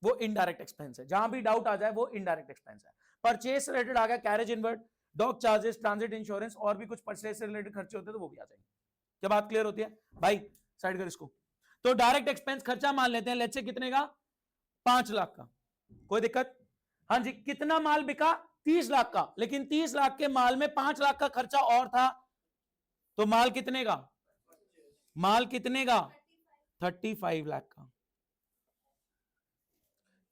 वो इनडायरेक्ट एक्सपेंस है। जहां भी डाउट आ जाए वो इनडायरेक्ट एक्सपेंस है। परचेज रिलेटेड आ गया carriage inward, dock charges, transit insurance, और भी कुछ परचेज से रिलेटेड खर्चे होते हैं तो वो भी आ जाएंगे। क्या बात क्लियर होती है भाई? साइड कर इसको। तो डायरेक्ट एक्सपेंस खर्चा मान लेते हैं, लेट्स से कितने का? 5 लाख का। कोई दिक्कत? हाँ जी, कितना माल बिका? 30 लाख का। लेकिन 30 लाख के माल में 5 लाख का खर्चा और था, तो माल कितने का? माल कितने का? 35 लाख का।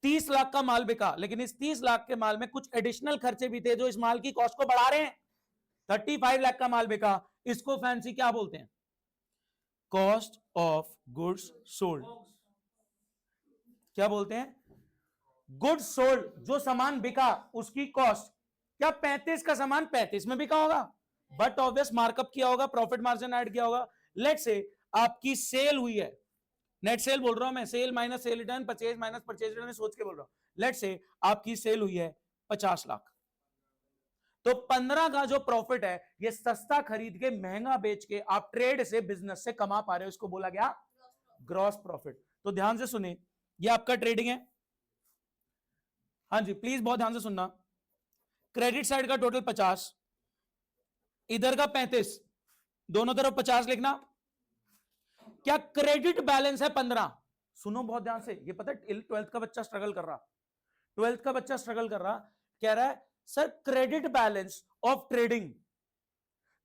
30 लाख का माल बिका, लेकिन इस 30 लाख के माल में कुछ एडिशनल खर्चे भी थे जो इस माल की कॉस्ट को बढ़ा रहे हैं। 35 लाख का माल बिका, इसको फैंसी क्या बोलते हैं? Cost of goods sold. क्या बोलते हैं? Goods sold. जो सामान बिका उसकी कॉस्ट। क्या 35 का सामान 35 में बिका होगा? बट ऑब्वियस मार्कअप किया होगा, प्रॉफिट मार्जिन ऐड किया होगा। लेट्स से आपकी सेल हुई है, नेट सेल बोल रहा हूं मैं, sale minus sale return, purchase minus purchase return, सोच के बोल रहा हूं। लेट्स से आपकी सेल हुई है 50 लाख, तो 15 का जो प्रॉफिट है ये सस्ता खरीद के महंगा बेच के आप ट्रेड से, बिजनेस से कमा पा रहे हो, इसको बोला गया ग्रॉस प्रॉफिट। तो ध्यान से सुने, ये आपका ट्रेडिंग है। हाँ जी, प्लीज बहुत ध्यान से सुनना। क्रेडिट साइड का टोटल 50, इधर का 35, दोनों तरफ 50 लिखना। क्या क्रेडिट बैलेंस है 15? सुनो बहुत ध्यान से, ये पता है 12th का बच्चा स्ट्रगल कर रहा, 12th का बच्चा स्ट्रगल कर रहा, कह रहा है sir credit balance of trading,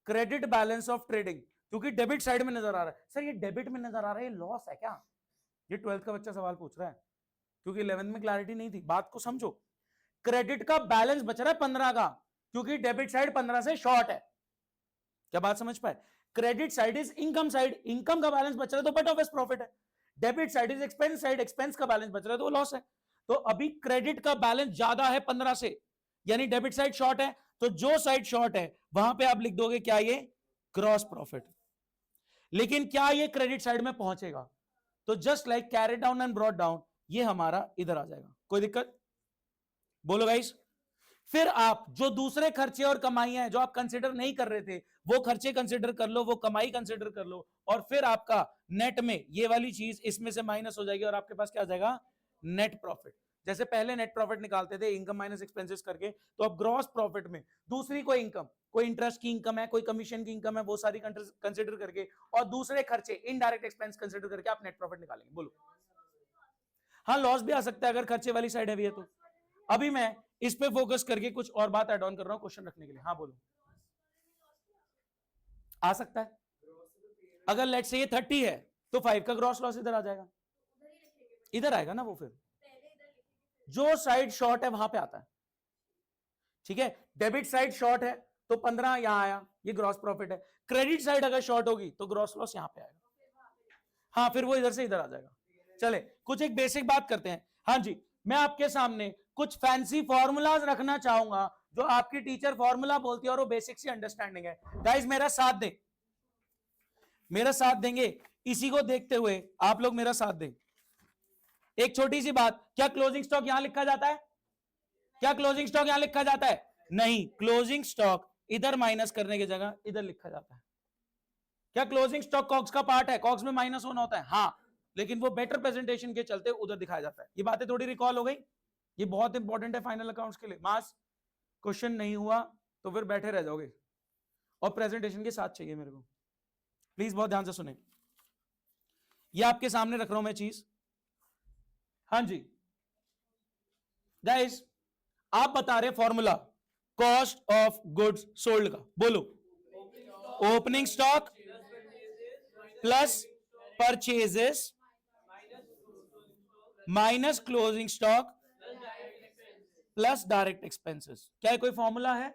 credit balance of trading, क्योंकि डेबिट साइड में नजर आ रहा है। सर ये डेबिट में नजर आ रहा है, ये लॉस है क्या? ये 12th का बच्चा सवाल पूछ रहा है, क्योंकि 11th में क्लैरिटी नहीं थी। बात को समझो, क्रेडिट का बैलेंस बच रहा है 15 का, क्योंकि डेबिट साइड 15 से शॉर्ट है। क्या बात समझ पाए? Credit side is income side, income का बैलेंस बच रहा है तो बट ऑब्वियस प्रॉफिट है। Debit side is expense side, expense का बैलेंस बच रहा है तो वो लॉस है। तो अभी क्रेडिट का बैलेंस ज्यादा है 15 से, यानी डेबिट साइड शॉर्ट है, तो जो साइड शॉर्ट है वहां पे आप लिख दोगे क्या? ये ग्रॉस प्रॉफिट। लेकिन क्या ये क्रेडिट साइड में पहुंचेगा? तो just like carry down and brought down, ये हमारा इधर आ जाएगा। कोई दिक्कत? बोलो गाइस। फिर आप जो दूसरे खर्चे और कमाई हैं जो आप कंसिडर नहीं कर रहे थे, वो खर्चे कंसिडर कर लो, वो कमाई कंसिडर कर लो, और फिर आपका नेट में ये वाली चीज इसमें से माइनस हो जाएगी और आपके पास क्या आ जाएगा? Net profit. जैसे पहले नेट प्रॉफिट निकालते थे इनकम माइनस एक्सपेंसेस करके, तो अब ग्रॉस प्रॉफिट में दूसरी कोई इनकम, कोई इंटरेस्ट की इनकम है, कोई कमीशन की इनकम है, वो सारी कंसिडर करके और दूसरे खर्चे इनडायरेक्ट एक्सपेंस कंसिडर करके आप नेट प्रॉफिट निकालेंगे। बोलो। हाँ, लॉस भी आ सकता है अगर खर्चे वाली साइड हैवी है तो। अभी मैं इस पे फोकस करके कुछ और बात ऐड ऑन कर रहा हूं क्वेश्चन रखने के लिए। हाँ बोलो। आ सकता है, अगर लेट्स से ये 30 है तो 5 का ग्रॉस लॉस इधर आ जाएगा, इधर आएगा ना वो, फिर जो साइड शॉर्ट है वहां पे आता है। ठीक है, डेबिट साइड शॉर्ट है तो 15 यहां आया, ये ग्रॉस प्रॉफिट है। क्रेडिट साइड अगर शॉर्ट होगी तो ग्रॉस लॉस यहां पे आएगा। हाँ, फिर वो इधर से इधर आ जाएगा। चले कुछ एक बेसिक बात करते हैं। हाँ जी, मैं आपके सामने कुछ फैंसी फॉर्मूलाज रखना चाहूंगा जो आपकी टीचर फॉर्मूला बोलती है और वो बेसिक सी अंडरस्टैंडिंग है। गाइस मेरा साथ दे, मेरा साथ देंगे? इसी को देखते हुए आप लोग मेरा साथ दें। एक छोटी सी बात, क्या क्लोजिंग स्टॉक यहां लिखा जाता है? क्या क्लोजिंग स्टॉक यहां लिखा जाता है? नहीं, क्लोजिंग स्टॉक इधर माइनस करने की जगह इधर लिखा जाता है। क्या क्लोजिंग स्टॉक कॉक्स का पार्ट है? कॉक्स में माइनस होना होता है, हाँ, लेकिन वो बेटर प्रेजेंटेशन के चलते उधर दिखाया जाता है। ये बातें थोड़ी रिकॉल हो गई, ये बहुत इंपॉर्टेंट है फाइनल अकाउंट्स के लिए। मास क्वेश्चन नहीं हुआ तो फिर बैठे रह जाओगे, और प्रेजेंटेशन के साथ चाहिए मेरे को। प्लीज बहुत ध्यान से सुने, ये आपके सामने रख रहा हूं मैं चीज। हाँ जी गाइस, आप बता रहे formula cost of goods sold का, बोलो। Opening stock plus purchases minus closing stock plus direct expenses. क्या है कोई फॉर्मूला है?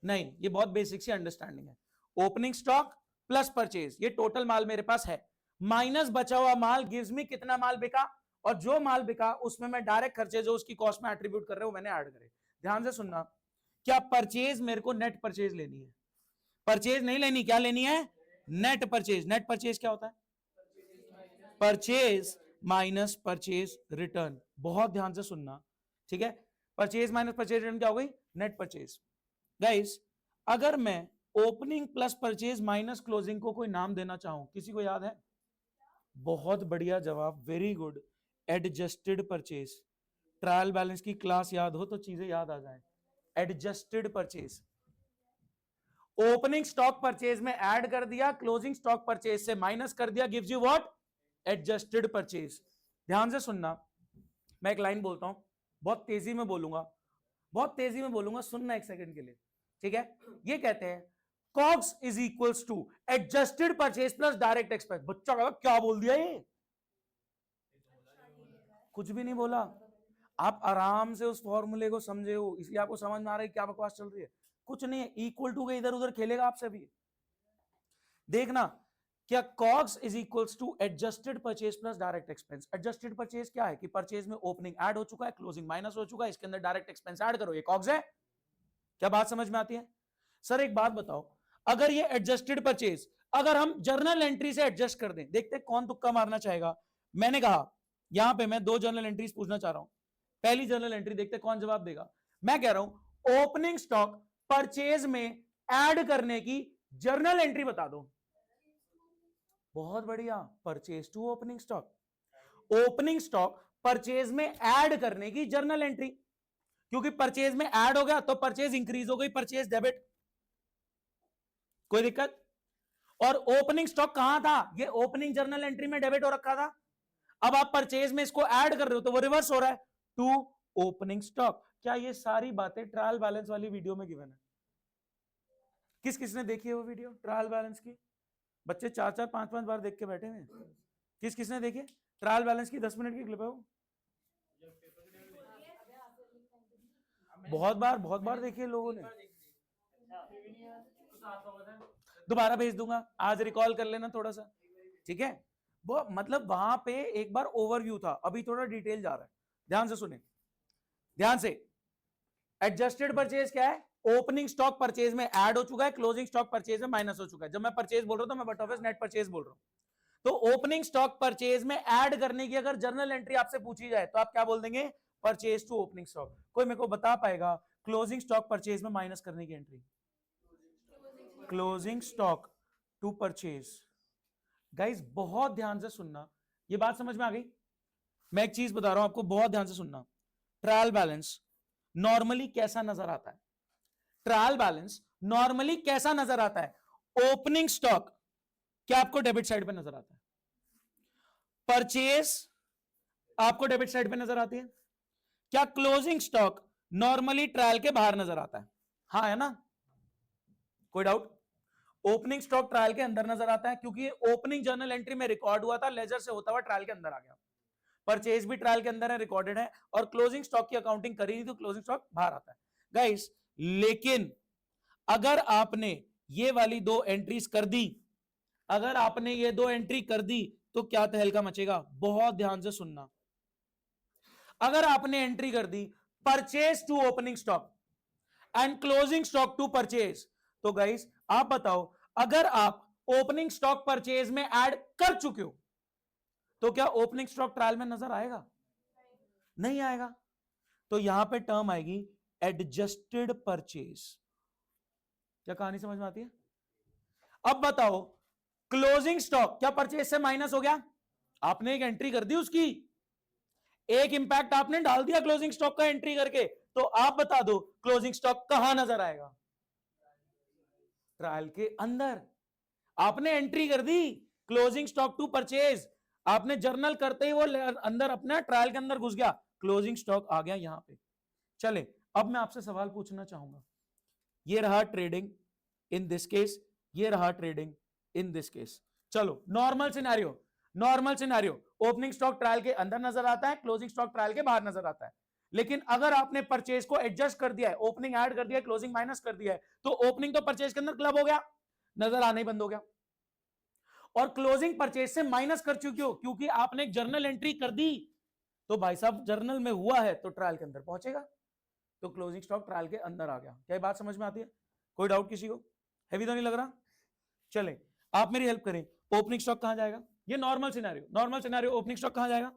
नहीं, ये बहुत बेसिक सी अंडरस्टैंडिंग है। ओपनिंग स्टॉक प्लस परचेज, ये टोटल माल मेरे पास है, माइनस बचा हुआ माल गिव्स मी कितना माल बिका, और जो माल बिका उसमें मैं डायरेक्ट खर्चे जो उसकी कॉस्ट में एट्रीब्यूट कर रहे हो मैंने ऐड करे। ध्यान से सुनना, क्या परचेज मेरे को नेट परचेज लेनी है? परचेज नहीं लेनी, क्या लेनी है? Net purchase. नेट परचेज क्या होता है? Purchase minus purchase return. बहुत ध्यान से सुनना, ठीक है? परचेज माइनस परचेज रिटर्न क्या हो गई? Net purchase. गाइस, अगर मैं opening plus purchase minus closing को कोई नाम देना चाहूं, किसी को याद है? बहुत बढ़िया जवाब, very good, adjusted purchase. Trial balance की क्लास याद हो तो चीजें याद आ जाए। Adjusted purchase, opening stock purchase में ऐड कर दिया, क्लोजिंग स्टॉक परचेज से माइनस कर दिया, gives you what? Adjusted purchase. ध्यान से सुनना, मैं एक लाइन बोलता हूं, बहुत तेजी में बोलूंगा, बहुत तेजी में बोलूंगा, सुनना एक सेकंड के लिए, ठीक है? ये कहते हैं COGS is equals to adjusted purchase plus direct expense. बच्चा कहता क्या बोल दिया ये? कुछ भी नहीं बोला, आप आराम से उस फॉर्मूले को समझे हो, इसलिए आपको समझ में आ रहा है क्या बकवास चल रही है। कुछ नहीं है, इक्वल टू के इधर उधर खेलेगा आपसे भी। देखना, क्या COGS is equals to adjusted purchase plus direct expense. Adjusted purchase क्या है कि परचेज में ओपनिंग ऐड हो चुका है, क्लोजिंग माइनस हो चुका है, इसके अंदर डायरेक्ट एक्सपेंस ऐड करो, ये COGS है। क्या बात समझ में आती है? सर एक बात बताओ, अगर ये एडजस्टेड परचेज अगर हम जर्नल एंट्री से एडजस्ट कर दें, देखते कौन तुक्का मारना चाहेगा। मैंने कहा यहां पे मैं दो जर्नल एंट्रीज पूछना चाह रहा हूं, पहली जर्नल एंट्री देखते कौन जवाब देगा। मैं कह रहा हूं ओपनिंग स्टॉक परचेज में ऐड करने की जर्नल एंट्री बता दो। बहुत बढ़िया, purchase to opening stock. Opening stock purchase में ऐड करने की जर्नल एंट्री, क्योंकि परचेज में ऐड हो गया तो परचेज इंक्रीज हो गई, परचेज डेबिट, कोई दिक्कत? और ओपनिंग स्टॉक कहां था? ये ओपनिंग जर्नल एंट्री में डेबिट हो रखा था, अब आप परचेज में इसको ऐड कर रहे हो तो वो रिवर्स हो रहा है टू ओपनिंग स्टॉक। क्या ये सारी बातें ट्रायल बैलेंस वाली वीडियो में गिवन है? किस किसने देखी है वो वीडियो ट्रायल बैलेंस की? बच्चे 4-4 5-5 बार देख के बैठे हैं। किस किसने देखी? ट्रायल बैलेंस की 10 मिनट की क्लिप है वो, बहुत बार देखी है लोगों ने। दोबारा भेज दूंगा, आज रिकॉल कर लेना थोड़ा सा, ठीक है? वो मतलब वहां पे एक बार ओवरव्यू था, अभी थोड़ा डिटेल जा रहा है। ध्यान से सुने, ध्यान से। एडजस्टेड परचेज क्या है? ओपनिंग स्टॉक परचेज में ऐड हो चुका है, क्लोजिंग स्टॉक परचेज में माइनस हो चुका है। जब मैं परचेज बोल रहा हूं तो मैं बट ऑफिस नेट परचेज बोल रहा हूं। तो ओपनिंग स्टॉक परचेज में ऐड करने की अगर जर्नल एंट्री आपसे पूछी जाए तो आप क्या बोल देंगे? Purchase to opening stock. कोई मेरे को बता पाएगा क्लोजिंग स्टॉक परचेज में माइनस करने की entry? Closing stock to purchase. Guys बहुत ध्यान से सुनना, ये बात समझ में आ गई? मैं एक चीज बता रहा हूं आपको, बहुत ध्यान से सुनना। ट्रायल बैलेंस नॉर्मली कैसा नजर आता है? ट्रायल बैलेंस नॉर्मली कैसा नजर आता है? ओपनिंग स्टॉक क्या आपको डेबिट साइड पे नजर आता है? परचेज आपको डेबिट साइड पे नजर आती है? क्या क्लोजिंग स्टॉक नॉर्मली ट्रायल के बाहर नजर आता है? हाँ है ना? कोई डाउट? ओपनिंग स्टॉक ट्रायल के अंदर नजर आता है, क्योंकि ओपनिंग जर्नल एंट्री में रिकॉर्ड हुआ था, लेजर से होता हुआ ट्रायल के अंदर आ गया। परचेज भी ट्रायल के अंदर है, रिकॉर्डेड है, और क्लोजिंग स्टॉक की अकाउंटिंग करी तो क्लोजिंग स्टॉक बाहर आता है गाइस। लेकिन अगर आपने ये वाली दो एंट्रीज कर दी, अगर आपने ये दो एंट्री कर दी तो क्या तहलका मचेगा? बहुत ध्यान से सुनना। अगर आपने एंट्री कर दी purchase to opening stock and closing stock to purchase, तो गाइस आप बताओ, अगर आप ओपनिंग स्टॉक परचेज में ऐड कर चुके हो, तो क्या ओपनिंग स्टॉक ट्रायल में नजर आएगा? नहीं आएगा। तो यहां पे टर्म आएगी एडजस्टेड परचेज। क्या कहानी समझ में आती है? अब बताओ, क्लोजिंग स्टॉक क्या परचेज से माइनस हो गया? आपने एक एंट्री कर दी उसकी, एक इंपैक्ट आपने डाल दिया क्लोजिंग स्टॉक का एंट्री करके, तो आप बता दो क्लोजिंग स्टॉक कहां नजर आएगा? ट्रायल के अंदर। आपने एंट्री कर दी क्लोजिंग स्टॉक टू परचेज, आपने जर्नल करते ही वो अंदर अपना ट्रायल के अंदर घुस गया, क्लोजिंग स्टॉक आ गया यहां पे। चले, अब मैं आपसे सवाल पूछना चाहूंगा, ये रहा ट्रेडिंग इन दिस केस, ये रहा ट्रेडिंग इन दिस केस। चलो normal scenario, normal scenario, opening stock trial के अंदर नजर आता है, क्लोजिंग स्टॉक ट्रायल के बाहर नजर आता है। लेकिन अगर आपने परचेज को एडजस्ट कर दिया है, ओपनिंग ऐड कर दिया है, क्लोजिंग माइनस कर दिया है, तो ओपनिंग तो परचेज के अंदर क्लब हो गया, नजर आना ही बंद हो गया, और क्लोजिंग परचेज से माइनस कर चुके हो क्योंकि आपने एक जर्नल एंट्री कर दी। तो भाई साहब जर्नल में हुआ है तो ट्रायल के अंदर पहुंचेगा, तो क्लोजिंग स्टॉक ट्रायल के अंदर आ गया। क्या बात समझ में आती है? कोई डाउट किसी को? हैवी तो नहीं लग रहा? चले, आप मेरी हेल्प करें, ओपनिंग स्टॉक कहां जाएगा? ये normal scenario, normal scenario, opening stock कहां जाएगा?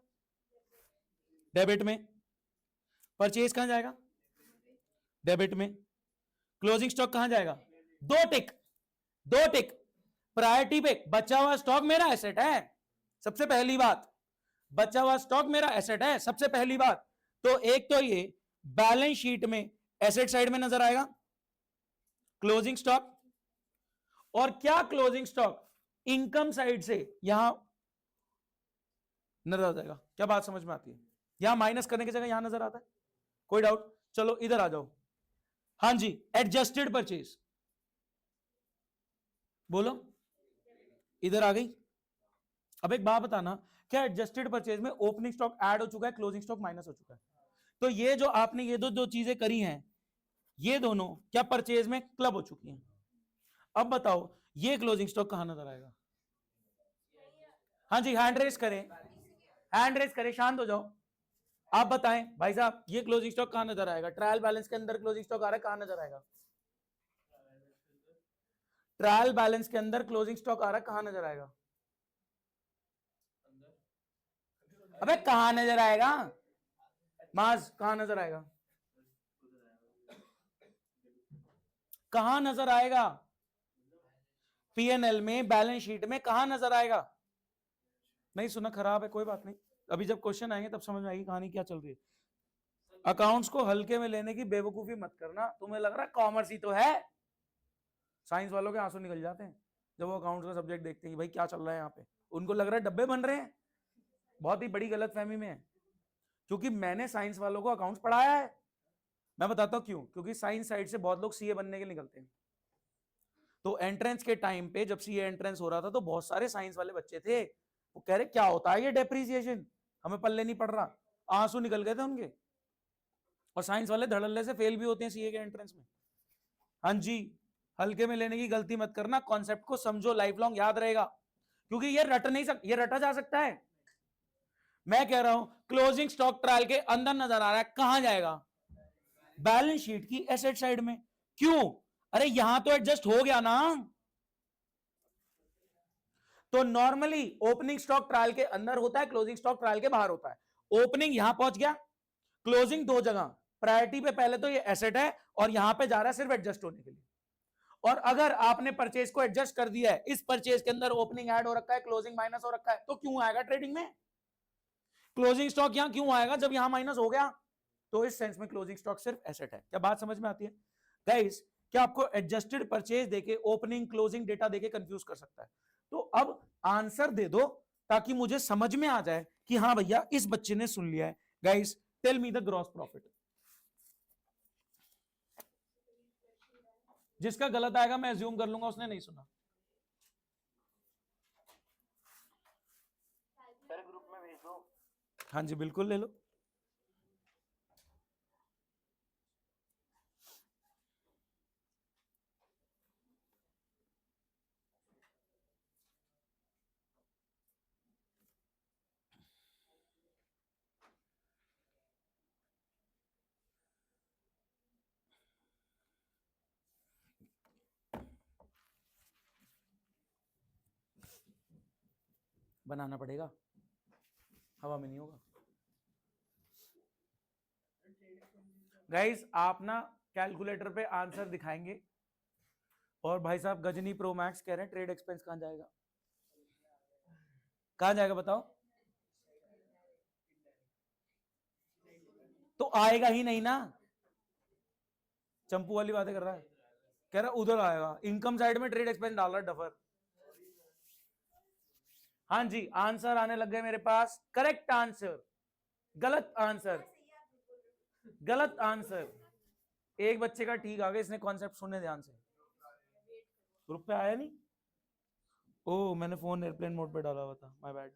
डेबिट में। परचेज कहां जाएगा? डेबिट में। क्लोजिंग स्टॉक कहां जाएगा? दो टिक, दो टिक। प्रायोरिटी पे बचा हुआ स्टॉक मेरा एसेट है, सबसे पहली बात, बचा हुआ स्टॉक मेरा एसेट है, सबसे पहली बात। तो एक तो ये बैलेंस शीट में एसेट साइड में नजर आएगा क्लोजिंग स्टॉक, और क्या क्लोजिंग स्टॉक इनकम साइड से यहां नजर आ जाएगा। क्या बात समझ में आती है? यहां माइनस करने की जगह यहां नजर आता है। कोई डाउट? चलो इधर आ जाओ। हाँ जी, एडजस्टेड परचेज, बोलो, इधर आ गई। अब एक बात बताना, क्या एडजस्टेड परचेज में ओपनिंग स्टॉक ऐड हो चुका है, क्लोजिंग स्टॉक माइनस हो चुका है? तो ये जो आपने ये दो चीजें करी हैं, ये दोनों क्या परचेज में क्लब हो चुकी हैं? अब बताओ ये क्लोजिंग स्टॉक कहां नजर आएगा? हाँ जी, हैंड रेस करें, हैंड रेस करें, शांत हो जाओ। आप बताएं भाई साहब, ये क्लोजिंग स्टॉक कहां नजर आएगा? ट्रायल बैलेंस के अंदर क्लोजिंग स्टॉक आ रहा है, कहां नजर आएगा? ट्रायल बैलेंस के अंदर क्लोजिंग स्टॉक आ रहा है, कहां नजर आएगा? अबे कहां नजर आएगा? माज कहां नजर आएगा? कहां नजर आएगा? पीएनएल में, बैलेंस शीट में कहां नजर आएगा? नहीं सुना, खराब है, कोई बात नहीं, अभी जब क्वेश्चन आएंगे तब समझ में आएगी कहानी क्या चल रही है। अकाउंट्स को हल्के में लेने की बेवकूफी मत करना, तुम्हें लग रहा है कॉमर्स ही तो है। साइंस वालों के आंसू निकल जाते हैं जब वो अकाउंट्स का सब्जेक्ट देखते हैं भाई क्या चल रहा है यहाँ पे, उनको लग रहा है डब्बे बन रहे हैं। बहुत ही बड़ी गलतफहमी में है, क्योंकि मैंने साइंस वालों को अकाउंट्स पढ़ाया है। मैं बताता हूं क्यों, क्योंकि साइंस साइड से बहुत लोग सीए बनने के निकलते हैं। तो एंट्रेंस के टाइम पे जब सीए एंट्रेंस हो रहा था तो बहुत सारे साइंस वाले बच्चे थे, वो कह रहे क्या होता है ये डेप्रिसिएशन, हमें पल्ले नहीं पड़ रहा, आंसू निकल गए थे उनके। और साइंस वाले धड़ल्ले से फेल भी होते हैं सीए के एंट्रेंस में। हाँ जी, हल्के में लेने की गलती मत करना, कॉन्सेप्ट को समझो, लाइफ लॉन्ग याद रहेगा, क्योंकि ये रट नहीं ये रटा जा सकता है। मैं कह रहा हूं क्लोजिंग स्टॉक ट्रायल के अंदर नजर आ रहा है, कहां जाएगा? बैलेंस शीट की एसेट साइड में। क्यों? अरे यहां तो एडजस्ट हो गया ना। तो नॉर्मली ओपनिंग स्टॉक ट्रायल के अंदर होता है, क्लोजिंग स्टॉक ट्रायल के बाहर होता है। ओपनिंग यहां पहुंच गया, क्लोजिंग दो जगह, प्रायोरिटी पे पहले तो ये एसेट है और यहां पे जा रहा है सिर्फ एडजस्ट होने के लिए। और अगर आपने परचेज को एडजस्ट कर दिया है, इस परचेज के अंदर ओपनिंग ऐड हो रखा है, क्लोजिंग माइनस हो रखा है, तो क्यों आएगा ट्रेडिंग में? क्लोजिंग स्टॉक यहां क्यों आएगा जब यहां माइनस हो गया? तो इस सेंस में क्लोजिंग स्टॉक सिर्फ एसेट है। क्या बात समझ में आती है गाइस? क्या आपको एडजस्टेड परचेज देके ओपनिंग क्लोजिंग डेटा देके कंफ्यूज कर सकता है? तो अब आंसर दे दो ताकि मुझे समझ में आ जाए कि हाँ भैया इस बच्चे ने सुन लिया है। Guys tell me the gross profit. जिसका गलत आएगा मैं अज्यूम कर लूंगा उसने नहीं सुना। सर ग्रुप में भेज दो। हाँ जी बिल्कुल ले लो। बनाना पड़ेगा, हवा में नहीं होगा। गाइस आप ना कैलकुलेटर पे आंसर दिखाएंगे। और भाई साहब गजनी प्रो मैक्स कह रहे हैं ट्रेड एक्सपेंस कहां जाएगा, कहां जाएगा बताओ? तो आएगा ही नहीं ना, चंपू वाली बातें कर रहा है, कह रहा उधर आएगा, इनकम साइड में ट्रेड एक्सपेंस डाल रहा है डफर। हाँ जी आंसर आने लग गए मेरे पास, करेक्ट आंसर, गलत आंसर, गलत आंसर। एक बच्चे का ठीक आ गया, इसने कॉन्सेप्ट सुनने ध्यान से। ग्रुप पे आया नहीं, ओ मैंने फोन एयरप्लेन मोड पे डाला हुआ था, माय बैड।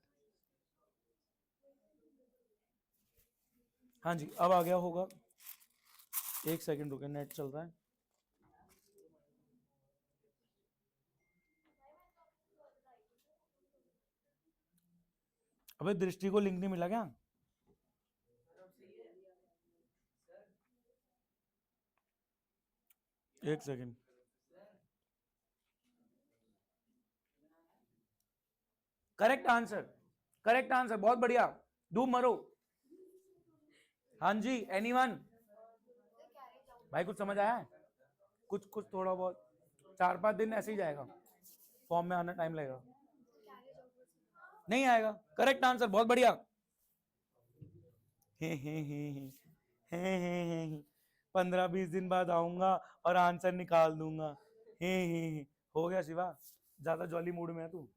हाँ जी अब आ गया होगा, एक सेकंड रुके, नेट चल रहा है। अबे दृष्टि को लिंक नहीं मिला क्या? एक second, correct answer, correct answer, बहुत बढ़िया, डूब मरो। हाँ जी एनीवन, भाई कुछ समझ आया है? कुछ कुछ थोड़ा बहुत, 4-5 दिन ऐसे ही जाएगा, फॉर्म में आना टाइम लगेगा, नहीं आएगा। करेक्ट आंसर, बहुत बढ़िया। हे हे हे हे हे हे 15-20 दिन बाद आऊंगा और आंसर निकाल दूंगा। हे हो गया शिवा, ज्यादा जॉली मूड में है तू,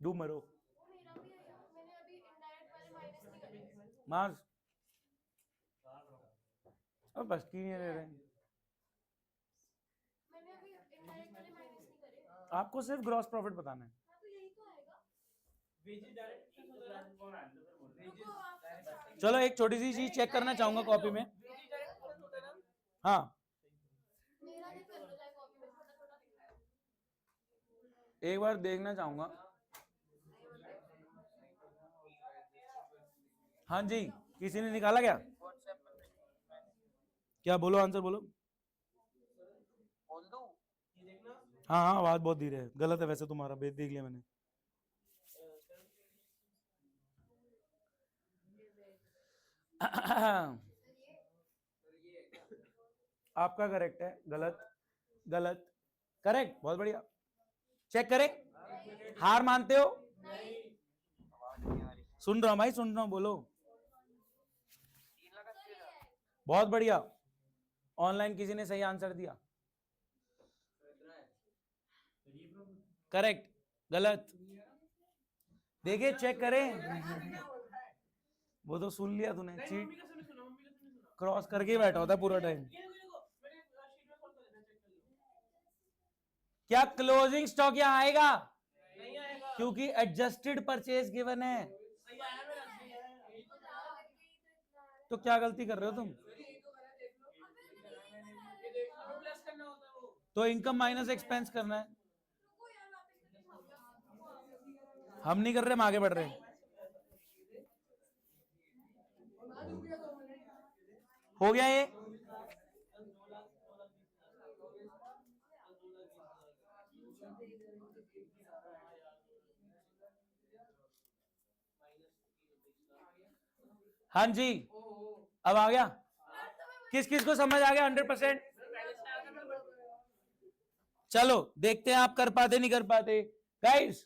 डूब मरो। मार्स अब बस की नहीं दे रहे, आपको सिर्फ ग्रॉस प्रॉफिट बताना है। चलो एक छोटी सी चीज चेक करना चाहूंगा कॉपी में, हाँ एक बार देखना चाहूंगा। हाँ जी किसी ने निकाला क्या? क्या बोलो, आंसर बोलो। बोल दूं? हाँ हाँ आवाज बहुत धीरे है, गलत है वैसे तुम्हारा, बेच देख लिया मैंने। आपका करेक्ट है, गलत, गलत, करेक्ट, बहुत बढ़िया। चेक करें, हार मानते हो? आवाज नहीं आ रही। सुन रहा हूं भाई, सुन रहा हूं, बोलो। 3 लाख 80,000। बहुत बढ़िया, ऑनलाइन किसी ने सही आंसर दिया, करेक्ट, गलत, देखिए चेक करें। वो तो सुन लिया तूने, चीट क्रॉस करके ही बैठा होता है पूरा टाइम। क्या क्लोजिंग स्टॉक यहाँ आएगा? क्योंकि एडजस्टेड परचेज गिवन है। तो क्या गलती कर रहे हो तुम? तो इनकम माइनस एक्सपेंस करना है, हम नहीं कर रहे, हम आगे बढ़ रहे हैं। हो गया ये, हाँ जी अब आ गया, किस किस को समझ आ गया 100%? चलो देखते हैं आप कर पाते नहीं कर पाते। गाइस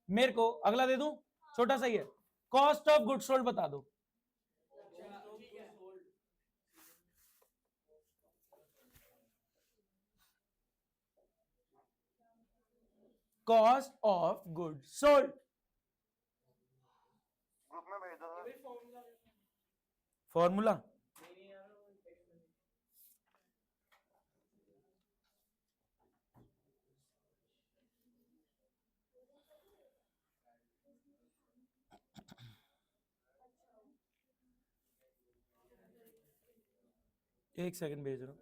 मेरे को अगला दे दूं, छोटा सा ही है, कॉस्ट ऑफ गुड सोल्ड बता दो। Cost of good sold, group में भेज दो। फॉर्मूला, एक सेकंड भेज रहा हूं।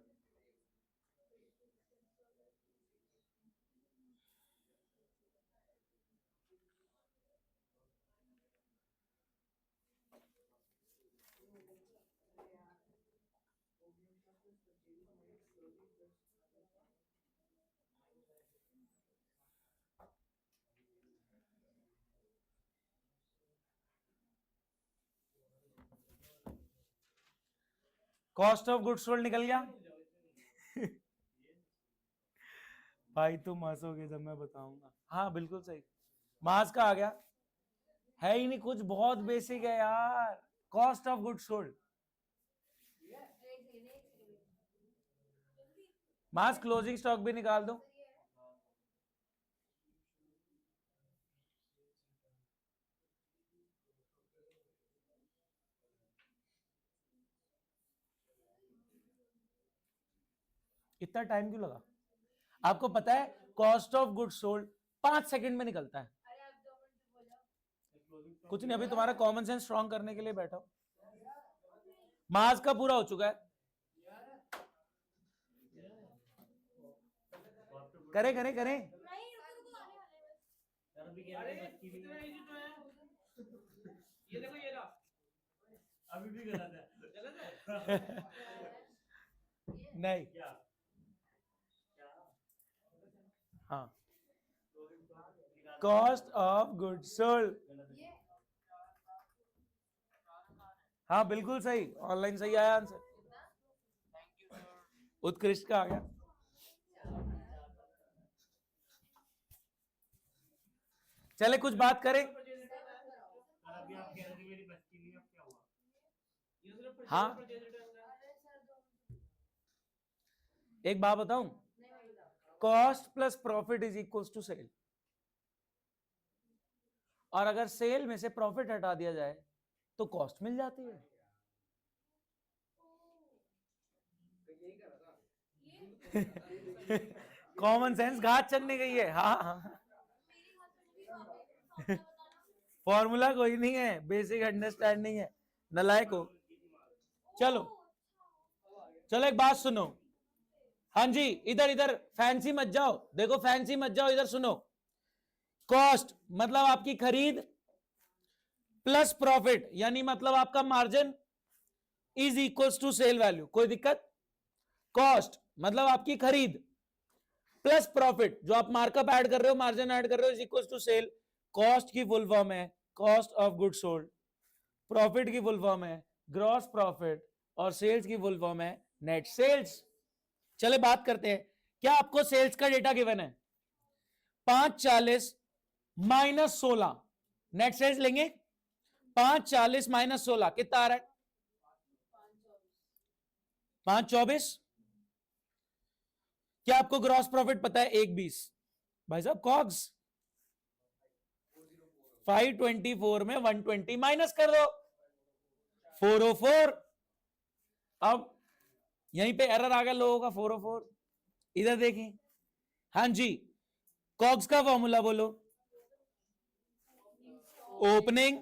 कॉस्ट ऑफ गुड्स सोल्ड निकल गया। भाई तुम हंसोगे जब मैं बताऊंगा। हाँ बिल्कुल सही, मास का आ गया। है ही नहीं कुछ, बहुत बेसिक है यार। Cost of goods sold, mass closing stock भी निकाल दो। इतना टाइम क्यों लगा? आपको पता है cost of goods sold 5 second में निकलता है। कुछ नहीं, अभी तुम्हारा कॉमन सेंस स्ट्रॉन्ग करने के लिए बैठा हूं। मास का पूरा हो चुका है। करें करें करें। ये देखो ये रहा, अभी भी गलत है। गलत है। नहीं, क्या हाँ, कॉस्ट ऑफ गुड्स सोल्ड। हाँ बिल्कुल सही, ऑनलाइन सही आया आंसर। Thank you sir. उत्कृष्ट का आ गया। चले कुछ बात करें। अभी आप कह रहे थे मेरी बस की नहीं, अब क्या हुआ? ये सिर्फ हाँ, एक बात बताऊं, cost plus profit is equal to sale. और अगर सेल में से प्रॉफिट हटा दिया जाए तो कॉस्ट मिल जाती है। कॉमन सेंस घात चढ़ने गई है। हाँ हाँ, फॉर्मूला कोई नहीं है, बेसिक अंडरस्टैंडिंग है, नलायक हो। चलो चलो एक बात सुनो। हाँ जी, इधर इधर फैंसी मत जाओ, देखो फैंसी मत जाओ, इधर सुनो। कॉस्ट मतलब आपकी खरीद प्लस प्रॉफिट, यानी मतलब आपका margin is equals to sale value. कोई दिक्कत? कॉस्ट मतलब आपकी खरीद प्लस प्रॉफिट, जो आप मार्कअप ऐड कर रहे हो, मार्जिन ऐड कर रहे हो, is equals to sale. Cost की फुल फॉर्म है cost of good sold, profit की फुल फॉर्म है ग्रॉस प्रॉफिट, और सेल्स की फुल फॉर्म है नेट सेल्स। चले बात करते हैं, क्या आपको सेल्स का डेटा गिवन है? 540 माइनस 16, नेट सेल्स लेंगे। 540 माइनस 16 कितना आ रहा है? 524। क्या आपको ग्रॉस प्रॉफिट पता है? 120। भाई साहब कॉग्स 524 में 120 माइनस कर दो, 404। अब यहीं पे एरर आ गया लोगों का, 404। इधर देखें, हाँ जी, कॉग्स का फॉर्मूला बोलो। Opening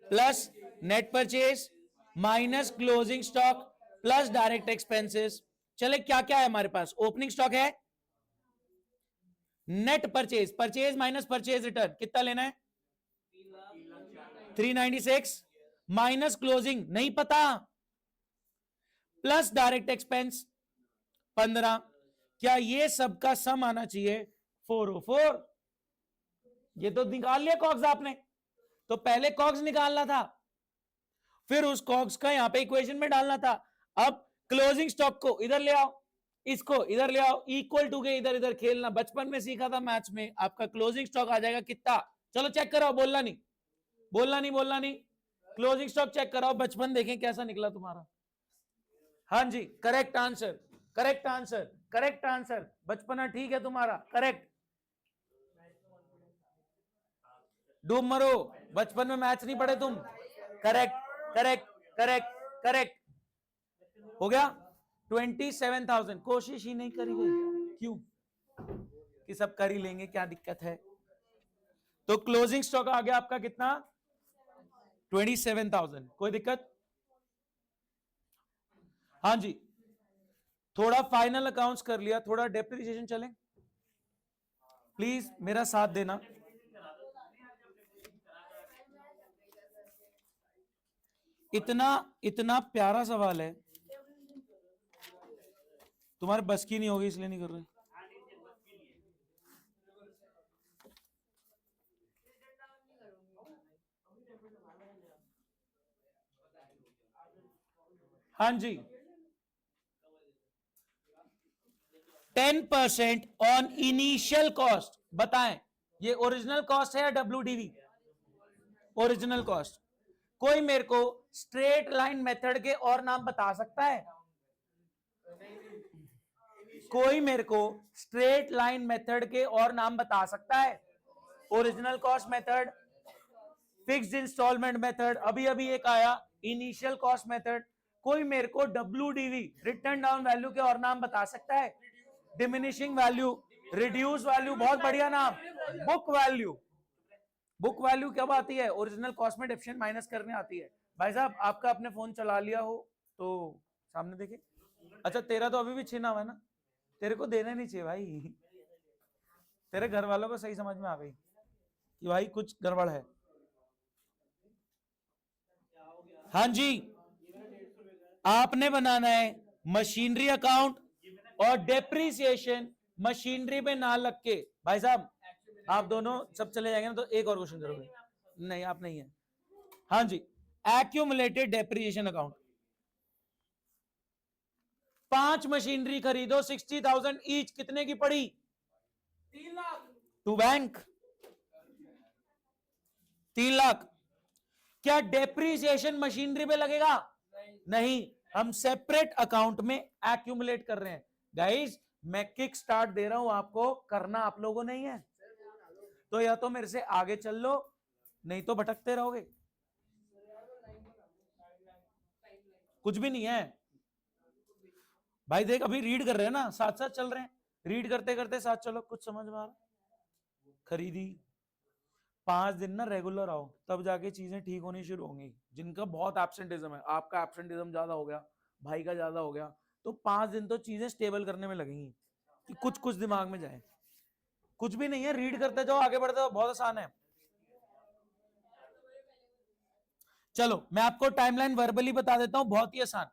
plus net purchase minus closing stock plus direct expenses. चले क्या क्या है हमारे पास? ओपनिंग स्टॉक है, net purchase, purchase minus purchase return, कितना लेना है? 396 माइनस क्लोजिंग नहीं पता, प्लस डायरेक्ट एक्सपेंस 15। क्या ये सबका सम आना चाहिए 404? ये तो निकाल लिया कॉग्स आपने, तो पहले कॉग्स निकालना था, फिर उस कॉग्स का यहां पे इक्वेशन में डालना था। अब क्लोजिंग स्टॉक को इधर ले आओ, इसको इधर ले आओ, इक्वल टू के इधर इधर खेलना बचपन में सीखा था मैथ्स में। आपका क्लोजिंग स्टॉक आ जाएगा कितना? चलो चेक कराओ, बोलना नहीं, बोलना नहीं, बोलना नहीं। क्लोजिंग स्टॉक चेक कराओ, बचपन देखें कैसा निकला तुम्हारा। हाँ जी, correct answer, correct answer, correct answer. बचपना ठीक है तुम्हारा, करेक्ट। डूब मरो, बचपन में मैथ्स नहीं पढ़े तुम। Correct correct correct correct. हो गया 27,000। कोशिश ही नहीं करी गई, क्यों कि सब कर ही लेंगे, क्या दिक्कत है? तो क्लोजिंग स्टॉक आ गया आपका कितना? 27,000। कोई दिक्कत? हाँ जी, थोड़ा फाइनल अकाउंट्स कर लिया, थोड़ा डेप्रिसिएशन चलें, प्लीज मेरा साथ देना। इतना इतना प्यारा सवाल है, तुम्हारे बस की नहीं होगी इसलिए नहीं कर रहे। हाँ जी, 10% ऑन इनिशियल कॉस्ट। बताएं ये ओरिजिनल कॉस्ट है या WDV? Original cost. कोई मेरे को स्ट्रेट लाइन मेथड के और नाम बता सकता है? कोई मेरे को स्ट्रेट लाइन मेथड के और नाम बता सकता है? Original cost method, fixed instalment method, अभी अभी एक आया इनिशियल कॉस्ट मेथड। कोई मेरे को WDV रिटर्न डाउन वैल्यू के और नाम बता सकता है? डिमिनिशिंग वैल्यू, रिड्यूस वैल्यू, बहुत बढ़िया नाम, बुक वैल्यू। बुक वैल्यू कब आती है? ओरिजिनल कॉस्ट में डेफिशिएंट माइनस करने आती है। भाई साहब आपका अपने फोन चला लिया हो तो सामने देखे। अच्छा तेरा तो अभी भी छीना हुआ है ना, तेरे को देना नहीं चाहिए भाई। तेरे घर वालों को सही समझ में आ गई कि भाई कुछ गड़बड़ है। हाँ जी, आपने बनाना है मशीनरी अकाउंट और डेप्रीसिएशन मशीनरी पे ना लग के। भाई साहब आप दोनों सब चले जाएंगे ना तो एक और क्वेश्चन करोगे। नहीं आप नहीं है। हाँ जी, एक्यूमुलेटेड डेप्रीसिएशन अकाउंट। 5 मशीनरी खरीदो 60,000 ईच, कितने की पड़ी? 3 लाख। To bank 3 lakh. क्या डेप्रीसिएशन मशीनरी पे लगेगा? नहीं, हम सेपरेट अकाउंट में एक्यूमुलेट कर रहे हैं। गाइस मैं किक स्टार्ट दे रहा हूं आपको, करना आप लोगों नहीं है तो या तो मेरे से आगे चल लो नहीं तो भटकते रहोगे। कुछ भी नहीं है भाई, देख अभी रीड कर रहे हैं ना, साथ साथ चल रहे हैं, रीड करते करते साथ चलो। कुछ समझ में आ रहा? खरीदी 5 दिन ना रेगुलर आओ तब जाके चीजें ठीक होनी शुरू होंगी। जिनका बहुत एब्सेंटिज्म है, आपका एब्सेंटिज्म ज्यादा हो गया, भाई का ज्यादा हो गया, तो 5 दिन तो चीजें स्टेबल करने में लगेंगी कि कुछ कुछ दिमाग में जाए। कुछ भी नहीं है, रीड करते जाओ आगे बढ़ते जाओ, बहुत आसान है। चलो मैं आपको टाइमलाइन वर्बली बता देता हूं, बहुत ही आसान।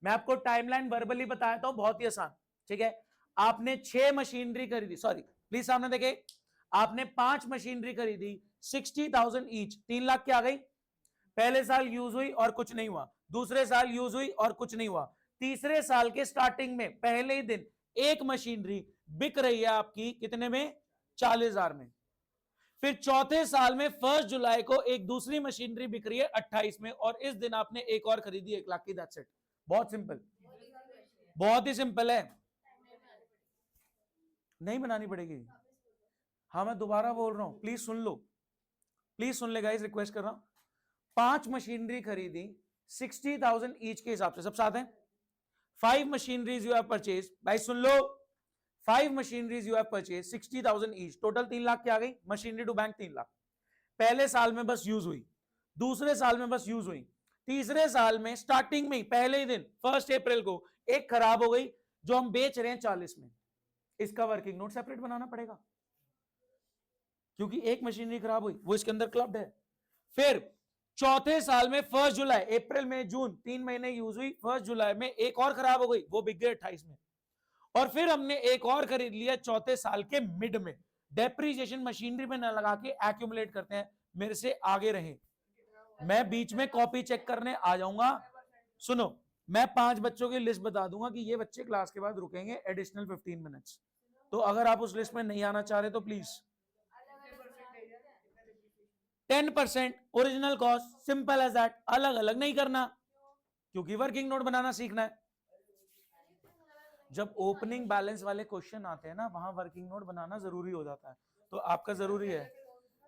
मैं आपको टाइमलाइन वर्बली बता देता हूं, बहुत ही आसान। ठीक है, आपने 6 मशीनरी खरीदी, सॉरी प्लीज सामने देखे, आपने 5 मशीनरी खरीदी 60,000 ईच, 3 लाख की आ गई। पहले साल यूज हुई और कुछ नहीं हुआ, दूसरे साल यूज हुई और कुछ नहीं हुआ, तीसरे साल के स्टार्टिंग में पहले ही दिन एक मशीनरी बिक रही है आपकी कितने में? 40,000 में। फिर चौथे साल में 1 जुलाई को एक दूसरी मशीनरी बिक रही है 28 में, और इस दिन आपने एक और खरीदी 1 लाख की। That's it. बहुत सिंपल, बहुत ही सिंपल है। नहीं बनानी पड़ेगी। हाँ मैं दोबारा बोल रहा हूं, प्लीज सुन लो, प्लीज सुन ले गाइस, रिक्वेस्ट कर रहा हूं। 5 मशीनरी खरीदी 60,000 ईच के हिसाब से, सब साथ हैं। 5 मशीनरीज यू हैव परचेज, भाई सुन लो, 5 machineries you have purchase 60,000 each, total 3 lakh की आ गई। Machinery to bank 3 lakh. पहले साल में बस यूज हुई, दूसरे साल में बस यूज हुई, तीसरे साल में स्टार्टिंग में पहले ही दिन 1 अप्रैल को एक खराब हो गई जो हम बेच रहे हैं 40 में। इसका वर्किंग नोट सेपरेट बनाना पड़ेगा क्योंकि एक मशीनरी खराब हुई, वो इसके अंदर क्लब्ड है। फिर चौथे साल में 1 जुलाई, अप्रैल में जून 3 महीने यूज हुई, 1 जुलाई में एक और खराब हो गई, वो बिक गई 28 में। और फिर हमने एक और खरीद लिया चौथे साल के मिड में। डेप्रीसिएशन मशीनरी में ना लगा के एक्यूमुलेट करते हैं। मेरे से आगे रहे, मैं बीच में कॉपी चेक करने आ जाऊंगा। सुनो, मैं 5 बच्चों की लिस्ट बता दूंगा कि ये बच्चे क्लास के बाद रुकेंगे एडिशनल 15 मिनट्स। तो अगर आप उस लिस्ट में नहीं आना चाह रहे तो please 10% original cost, simple as that. अलग अलग नहीं करना क्योंकि वर्किंग नोट बनाना सीखना है। जब ओपनिंग बैलेंस वाले क्वेश्चन आते हैं ना, वहां वर्किंग नोट बनाना जरूरी हो जाता है, तो आपका जरूरी है।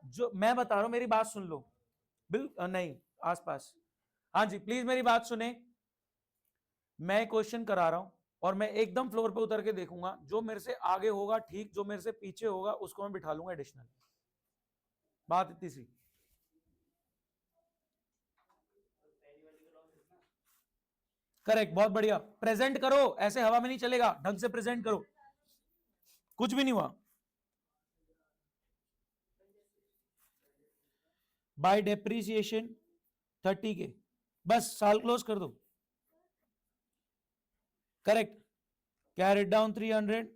जो मैं बता रहा हूं मेरी बात सुन लो, नहीं आसपास। हाँ जी प्लीज मेरी बात सुने, मैं क्वेश्चन करा रहा हूं और मैं एकदम फ्लोर पे उतर के देखूंगा, जो मेरे से आगे होगा ठीक, जो मेरे से पीछे होगा उसको मैं बिठा लूंगा एडिशनल। बात इतनी सी। करेक्ट, बहुत बढ़िया। प्रेजेंट करो, ऐसे हवा में नहीं चलेगा, ढंग से प्रेजेंट करो। कुछ भी नहीं हुआ। बाय डेप्रीसिएशन 30 के, बस साल क्लोज कर दो। Correct, carried down 300,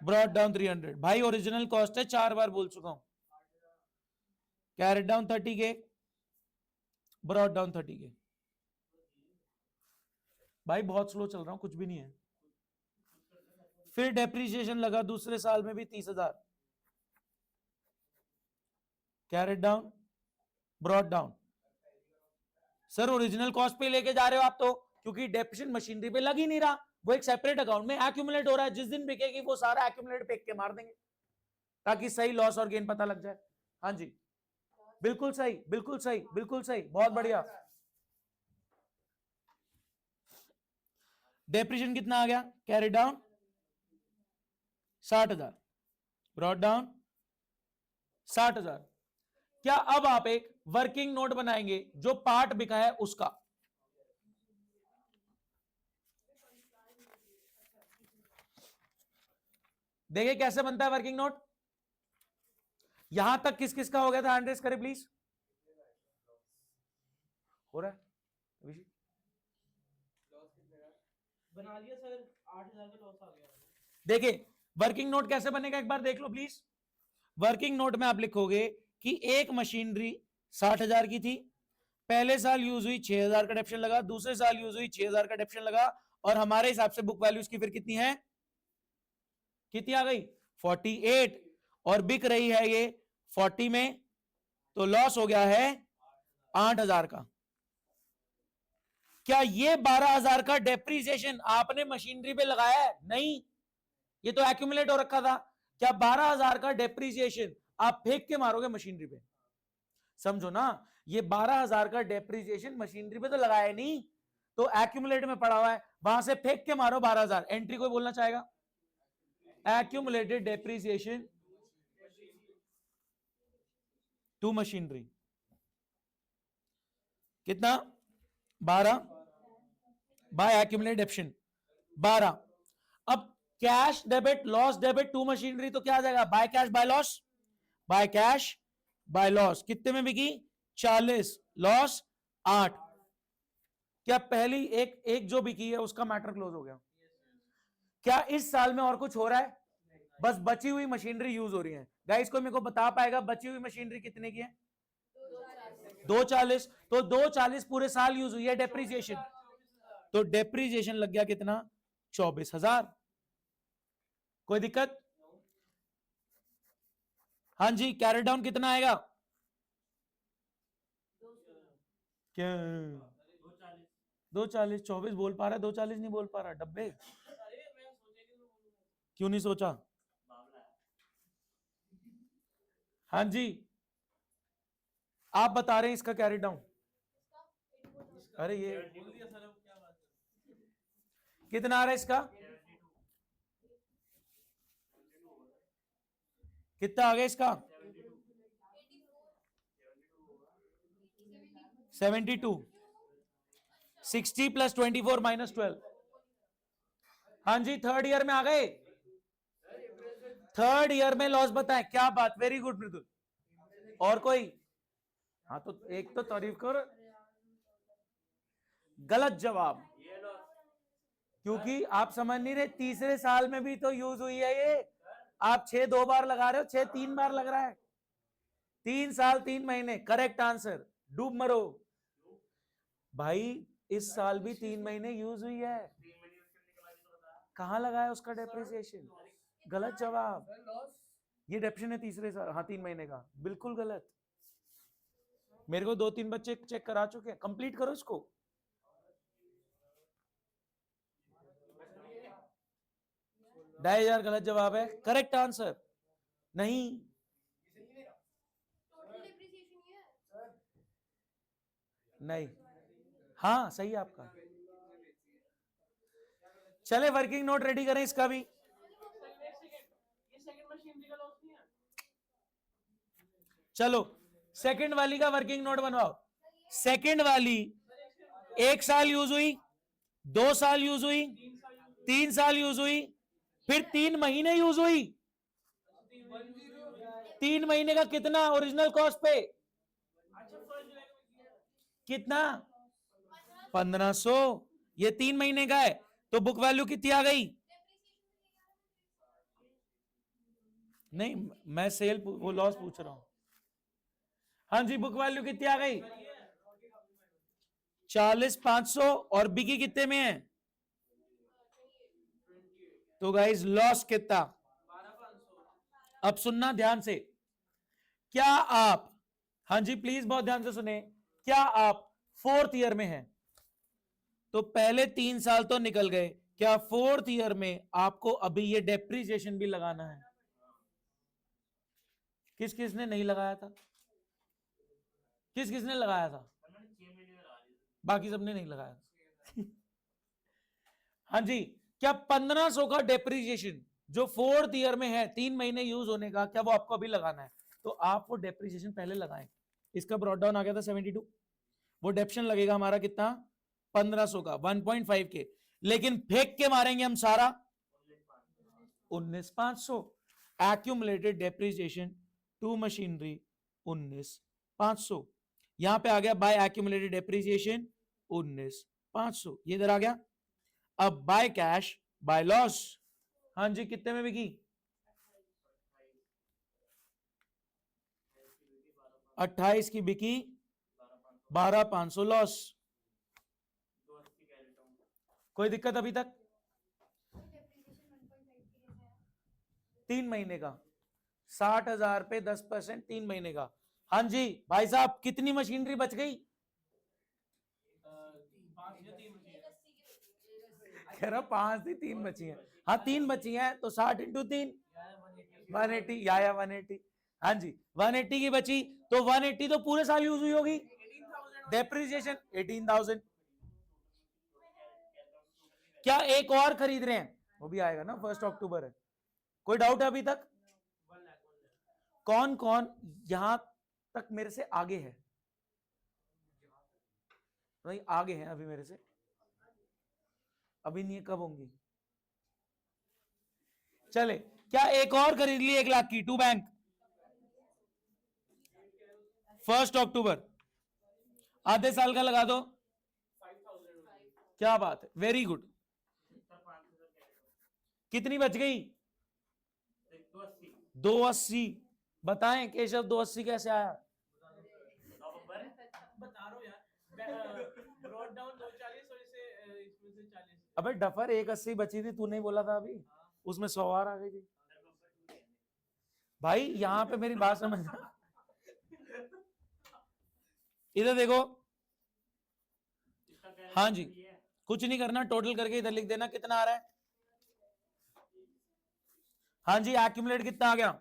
brought down 300। भाई ओरिजिनल कॉस्ट है, 4 बार बोल चुका हूं। कैरेट डाउन 30 के, ब्रॉट डाउन 30 के। भाई बहुत स्लो चल रहा हूं, कुछ भी नहीं है। फिर डेप्रीशिएशन लगा दूसरे साल में भी 30,000, carried down, brought down. Sir original cost पे लेके जा रहे हो आप तो, क्योंकि डेप्रिसिएशन मशीनरी पे लग ही नहीं रहा, वो एक सेपरेट अकाउंट में एक्यूमुलेट हो रहा है। जिस दिन बिकेगी वो सारा एक्यूमुलेट फेंक के मार देंगे ताकि सही लॉस और गेन पता लग जाए। हाँ जी, बिल्कुल सही, बिल्कुल सही, बिल्कुल सही, बहुत बढ़िया। डेप्रिसिएशन कितना आ गया? Carry down 60,000, brought down 60,000। क्या अब आप एक वर्किंग नोट बनाएंगे जो पार्ट बिका है उसका? देखिए कैसे बनता है वर्किंग नोट। यहां तक किस किस का हो गया था? हैंड रेस करें प्लीज। हो रहा है अभिषेक? बना लिया सर, 8,000 का लॉस आ गया। देखिए वर्किंग नोट कैसे बनेगा एक बार देख लो प्लीज। वर्किंग नोट में आप लिखोगे कि एक मशीनरी 60,000 की थी, पहले साल यूज हुई 6,000 का डेप्शन लगा, दूसरे साल यूज हुई 6,000 का डेप्शन लगा, और हमारे हिसाब से बुक वैल्यू इसकी फिर कितनी है? कितनी आ गई? 48, और बिक रही है ये 40 में, तो लॉस हो गया है 8,000 का। क्या ये 12,000 का डेप्रीसिएशन आपने मशीनरी पे लगाया है? नहीं, ये तो एक्यूमुलेट हो रखा था। क्या 12,000 का डेप्रीसिएशन आप फेंक के मारोगे मशीनरी पे? समझो ना, ये 12,000 का डेप्रीसिएशन मशीनरी पे तो लगाया नहीं, तो एक्यूमुलेट में पड़ा हुआ है, वहां से फेंक के मारो 12,000। एंट्री कोई बोलना चाहेगा? एक्यूमुलेटेड डेप्रीसिएशन टू मशीनरी कितना? 12 बाय एक्यूमुलेटेड डेप्शन 12। अब cash debit loss debit to machinery तो क्या आ जाएगा? By cash by loss, by cash by loss. कितने में बिकी? 40, लॉस 8। क्या पहली एक जो बिकी है उसका मैटर क्लोज हो गया? क्या इस साल में और कुछ हो रहा है? बस बची हुई मशीनरी यूज हो रही है। गाइस कोई मेरे को बता पाएगा बची हुई मशीनरी कितने की है? 240। तो 240 पूरे साल यूज हुई है डेप्रीसिएशन, तो डेप्रीसिएशन लग गया कितना? 24,000। कोई दिक्कत? हाँ जी, कैरी डाउन कितना आएगा? क्या 240? 24 बोल पा रहा है, 240 नहीं बोल पा रहा। डब्बे क्यों नहीं सोचा? हाँ जी, आप बता रहे हैं इसका कैरी डाउन। अरे ये कितना आ रहा है इसका? कितना आ गया इसका? 72। 60 प्लस 24 माइनस 12। हाँ जी, थर्ड ईयर में आ गए। थर्ड ईयर में लॉस बताएं। क्या बात, वेरी गुड मृदुल। और कोई? हाँ तो एक तो तारीफ करो। गलत जवाब, क्योंकि आप समझ नहीं रहे, तीसरे साल में भी तो यूज हुई है ये। आप 6 2 बार लगा रहे हो, 6 3 बार लग रहा है। 3 साल 3 महीने, करेक्ट आंसर। डूब मरो भाई, इस साल भी 3 महीने यूज हुई है। कहां लगाया उसका डेप्रिसिएशन? गलत जवाब। ये डेप्रिसिएशन है तीसरे साल, हाँ 3 महीने का, बिल्कुल गलत। मेरे को 2-3 बच्चे चेक करा चुके हैं। कंप्लीट करो इसको। $2,500 गलत जवाब है, करेक्ट आंसर नहीं। नहीं, हाँ सही है आपका। चले वर्किंग नोट रेडी करें इसका भी। चलो सेकंड वाली का वर्किंग नोट बनवाओ। सेकंड वाली 1 साल यूज हुई, 2 साल यूज हुई, 3 साल यूज हुई, फिर 3 महीने यूज हुई। 3 महीने का कितना ओरिजिनल कॉस्ट पे? कितना? 1500। ये 3 महीने का है, तो बुक वैल्यू कितनी आ गई? नहीं, मैं सेल वो लॉस पूछ रहा हूं। हाँ जी, बुक वैल्यू कितनी आ गई? 40,500, और बिकी कितने में है? तो गाइस लॉस कितना? 12,500। अब सुनना ध्यान से, क्या आप, हाँ जी प्लीज बहुत ध्यान से सुने, क्या आप 4th ईयर में हैं? तो पहले 3 साल तो निकल गए, क्या 4th ईयर में आपको अभी ये डेप्रिसिएशन भी लगाना है? किस किस ने नहीं लगाया था? किस किस ने लगाया था? मैंने 6 महीने में लगा दिया। बाकी सबने नहीं लगाया। हाँ जी, क्या 1500 का डेप्रिसिएशन जो 4th ईयर में है, 3 महीने यूज होने का, क्या वो आपको अभी लगाना है? तो आप वो डेप्रिसिएशन पहले लगाएं। इसका ब्रॉड डाउन आ गया था 72, वो डेप्शन लगेगा हमारा कितना? 1500 का, 1.5 के, लेकिन फेंक के मारेंगे हम सारा 19,500। Accumulated depreciation to machinery 19,500। यहां पे आ गया बाय एक्यूमुलेटेड डेप्रिसिएशन 19,500, ये इधर आ गया। अब बाय कैश बाय लॉस, हाँ जी कितने में बिकी? 28 की बिकी, 12,500 लॉस। कोई दिक्कत अभी तक? 3 महीने का 60,000 पे 10%, 3 महीने का। हाँ जी भाई साहब, कितनी मशीनरी बच गई? 5 या 3 महीने। कह रहा 5 थी, 3 बची हैं। हाँ 3 बची हैं, तो 60 इंटू 3 180 या 180। हाँ जी 180 की बची, तो 180 तो पूरे साल यूज हुई होगी। 18,000 डेप्रिसिएशन 18,000। क्या एक और खरीद रहे हैं? वो भी आएगा ना, 1 अक्टूबर है। कोई डाउट है अभी तक? 1 लाख। कौन कौन यहां तक मेरे से आगे है? नहीं आगे हैं अभी मेरे से, अभी नहीं है, कब होंगी? चले, क्या एक और खरीद ली 1 लाख की? टू बैंक 1 अक्टूबर, आधे साल का लगा दो। 5,000। क्या बात है, वेरी गुड। कितनी बच गई? 280। बताएं केशव 280 कैसे आया? बता रहा हूं यार, ब्रॉड डाउन 240 और इसे इसमें से 40। अबे डफर 180 बची थी, तूने बोला था अभी, उसमें 100 और आ गई थी। भाई यहां पे मेरी बात समझना, इधर देखो। हाँ जी, कुछ नहीं करना, टोटल करके इधर लिख देना कितना आ रहा है। हाँ जी एक्यूमुलेट कितना आ गया?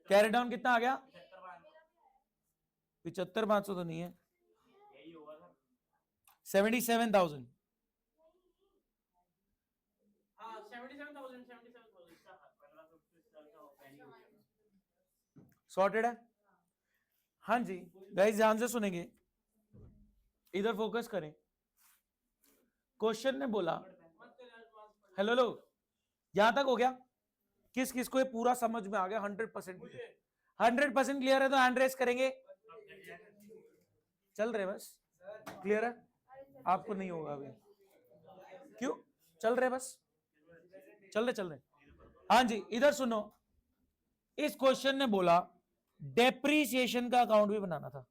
कैरी डाउन कितना आ गया? 75,500 तो नहीं है, 77,000। हाँ 77,000 सॉर्टेड है। हाँ जी गाइस ध्यान से सुनेंगे, इधर फोकस करें। क्वेश्चन ने बोला, हेलो लोग यहां तक हो गया? किस किस को ये पूरा समझ में आ गया? 100%? 100% क्लियर है तो हैंड रेस करेंगे। चल रहे बस, क्लियर है? आपको नहीं होगा अभी, क्यों? चल रहे बस, चल रहे। हाँ जी इधर सुनो, इस क्वेश्चन ने बोला डेप्रीसिएशन का अकाउंट भी बनाना था।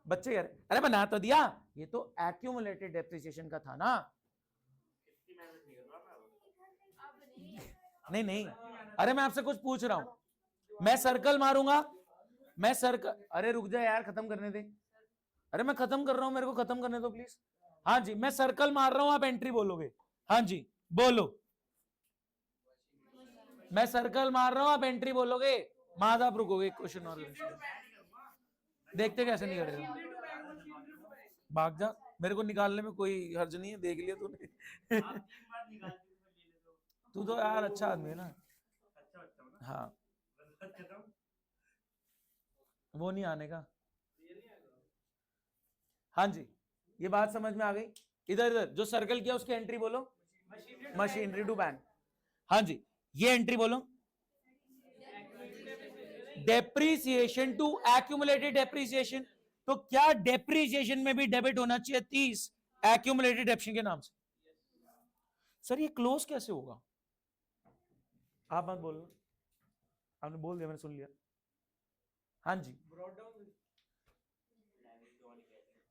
बच्चे यार, अरे बना तो दिया, ये तो एक्यूमुलेटेड डेप्रीसिएशन का था ना। नहीं नहीं, अरे मैं आपसे कुछ पूछ रहा हूं, मैं सर्कल मारूंगा, मैं सर्कल, अरे रुक जा यार खत्म करने दे, अरे मैं खत्म कर रहा हूं, मेरे को खत्म करने दो प्लीज। हाँ जी मैं सर्कल मार रहा हूं, आप एंट्री बोलोगे। हाँ जी बोलो, मैं सर्कल मार रहा हूं, आप एंट्री बोलोगे। माज आप रुकोगे, क्वेश्चन और देखते कैसे नहीं करेगा। भाग जा, मेरे को निकालने में कोई हर्ज नहीं है, देख लिया तूने। तू तो यार अच्छा आदमी है ना। हाँ वो नहीं आने का। हाँ जी ये बात समझ में आ गई। इधर इधर जो सर्कल किया उसकी एंट्री बोलो, मशीनरी टू बैंक। हाँ जी ये एंट्री बोलो, डेप्रीसिएशन टू एक्यूमुलेटेड डेप्रीसिएशन। तो क्या डेप्रीसिएशन में भी डेबिट होना चाहिए 30 एक्यूमुलेटेड डेप्शन के नाम से? सर ये क्लोज कैसे होगा? आप मत बोलो, आपने बोल दिया मैंने सुन लिया। हाँ जी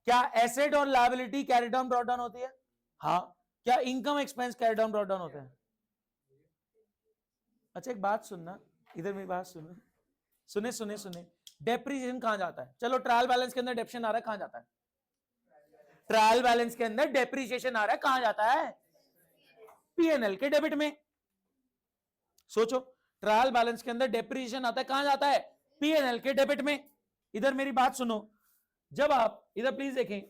क्या एसेट और liability carry down brought down होती है? हाँ क्या income expense carry down brought down होते हैं? अच्छा एक बात सुनना, इधर मेरी बात सुनो, सुने सुने सुने, डेप्रिसिएशन कहां जाता है? चलो ट्रायल बैलेंस के अंदर डेप्रिसिएशन आ रहा है, कहां जाता है? ट्रायल बैलेंस के अंदर डेप्रिसिएशन आ रहा है, कहां जाता है? पीएनएल के डेबिट में। सोचो, ट्रायल बैलेंस के अंदर डेप्रिसिएशन आता है, कहां जाता है? पीएनएल के डेबिट में। इधर मेरी बात सुनो, जब आप इधर प्लीज देखें,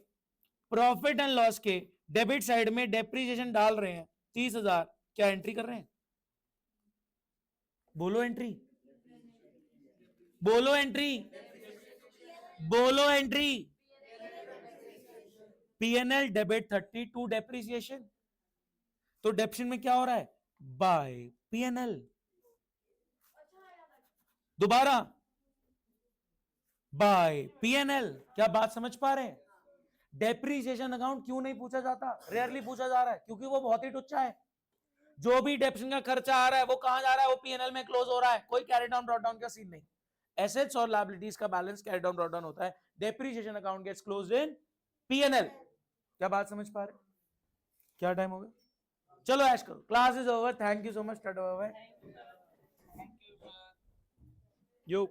प्रॉफिट एंड लॉस के डेबिट साइड में डेप्रिसिएशन डाल रहे हैं 30,000, क्या एंट्री कर रहे हैं? बोलो एंट्री, बोलो एंट्री, बोलो एंट्री। पीएनएल डेबिट 32 डेप्रिसिएशन, तो डेप्रिसिएशन में क्या हो रहा है? By PNL. दोबारा बाय पीएनएल। क्या बात समझ पा रहे हैं? डेप्रिसिएशन अकाउंट क्यों नहीं पूछा जाता, रेयरली पूछा जा रहा है? क्योंकि वो बहुत ही टुच्चा है। जो भी डेप्रिसिएशन का खर्चा आ रहा है वो कहां जा रहा है? वो पीएनएल में क्लोज हो रहा है, कोई कैरी डाउन ब्रॉट डाउन का सीन नहीं। एसेट्स और लायबिलिटीज का balance carry down brought down होता है, डेप्रिसिएशन अकाउंट गेट्स क्लोज्ड इन पीएनएल। क्या बात समझ पा रहे? क्या टाइम हो गया? चलो ऐश करो, class is over, thank you so much, start over. Thank you sir. Yo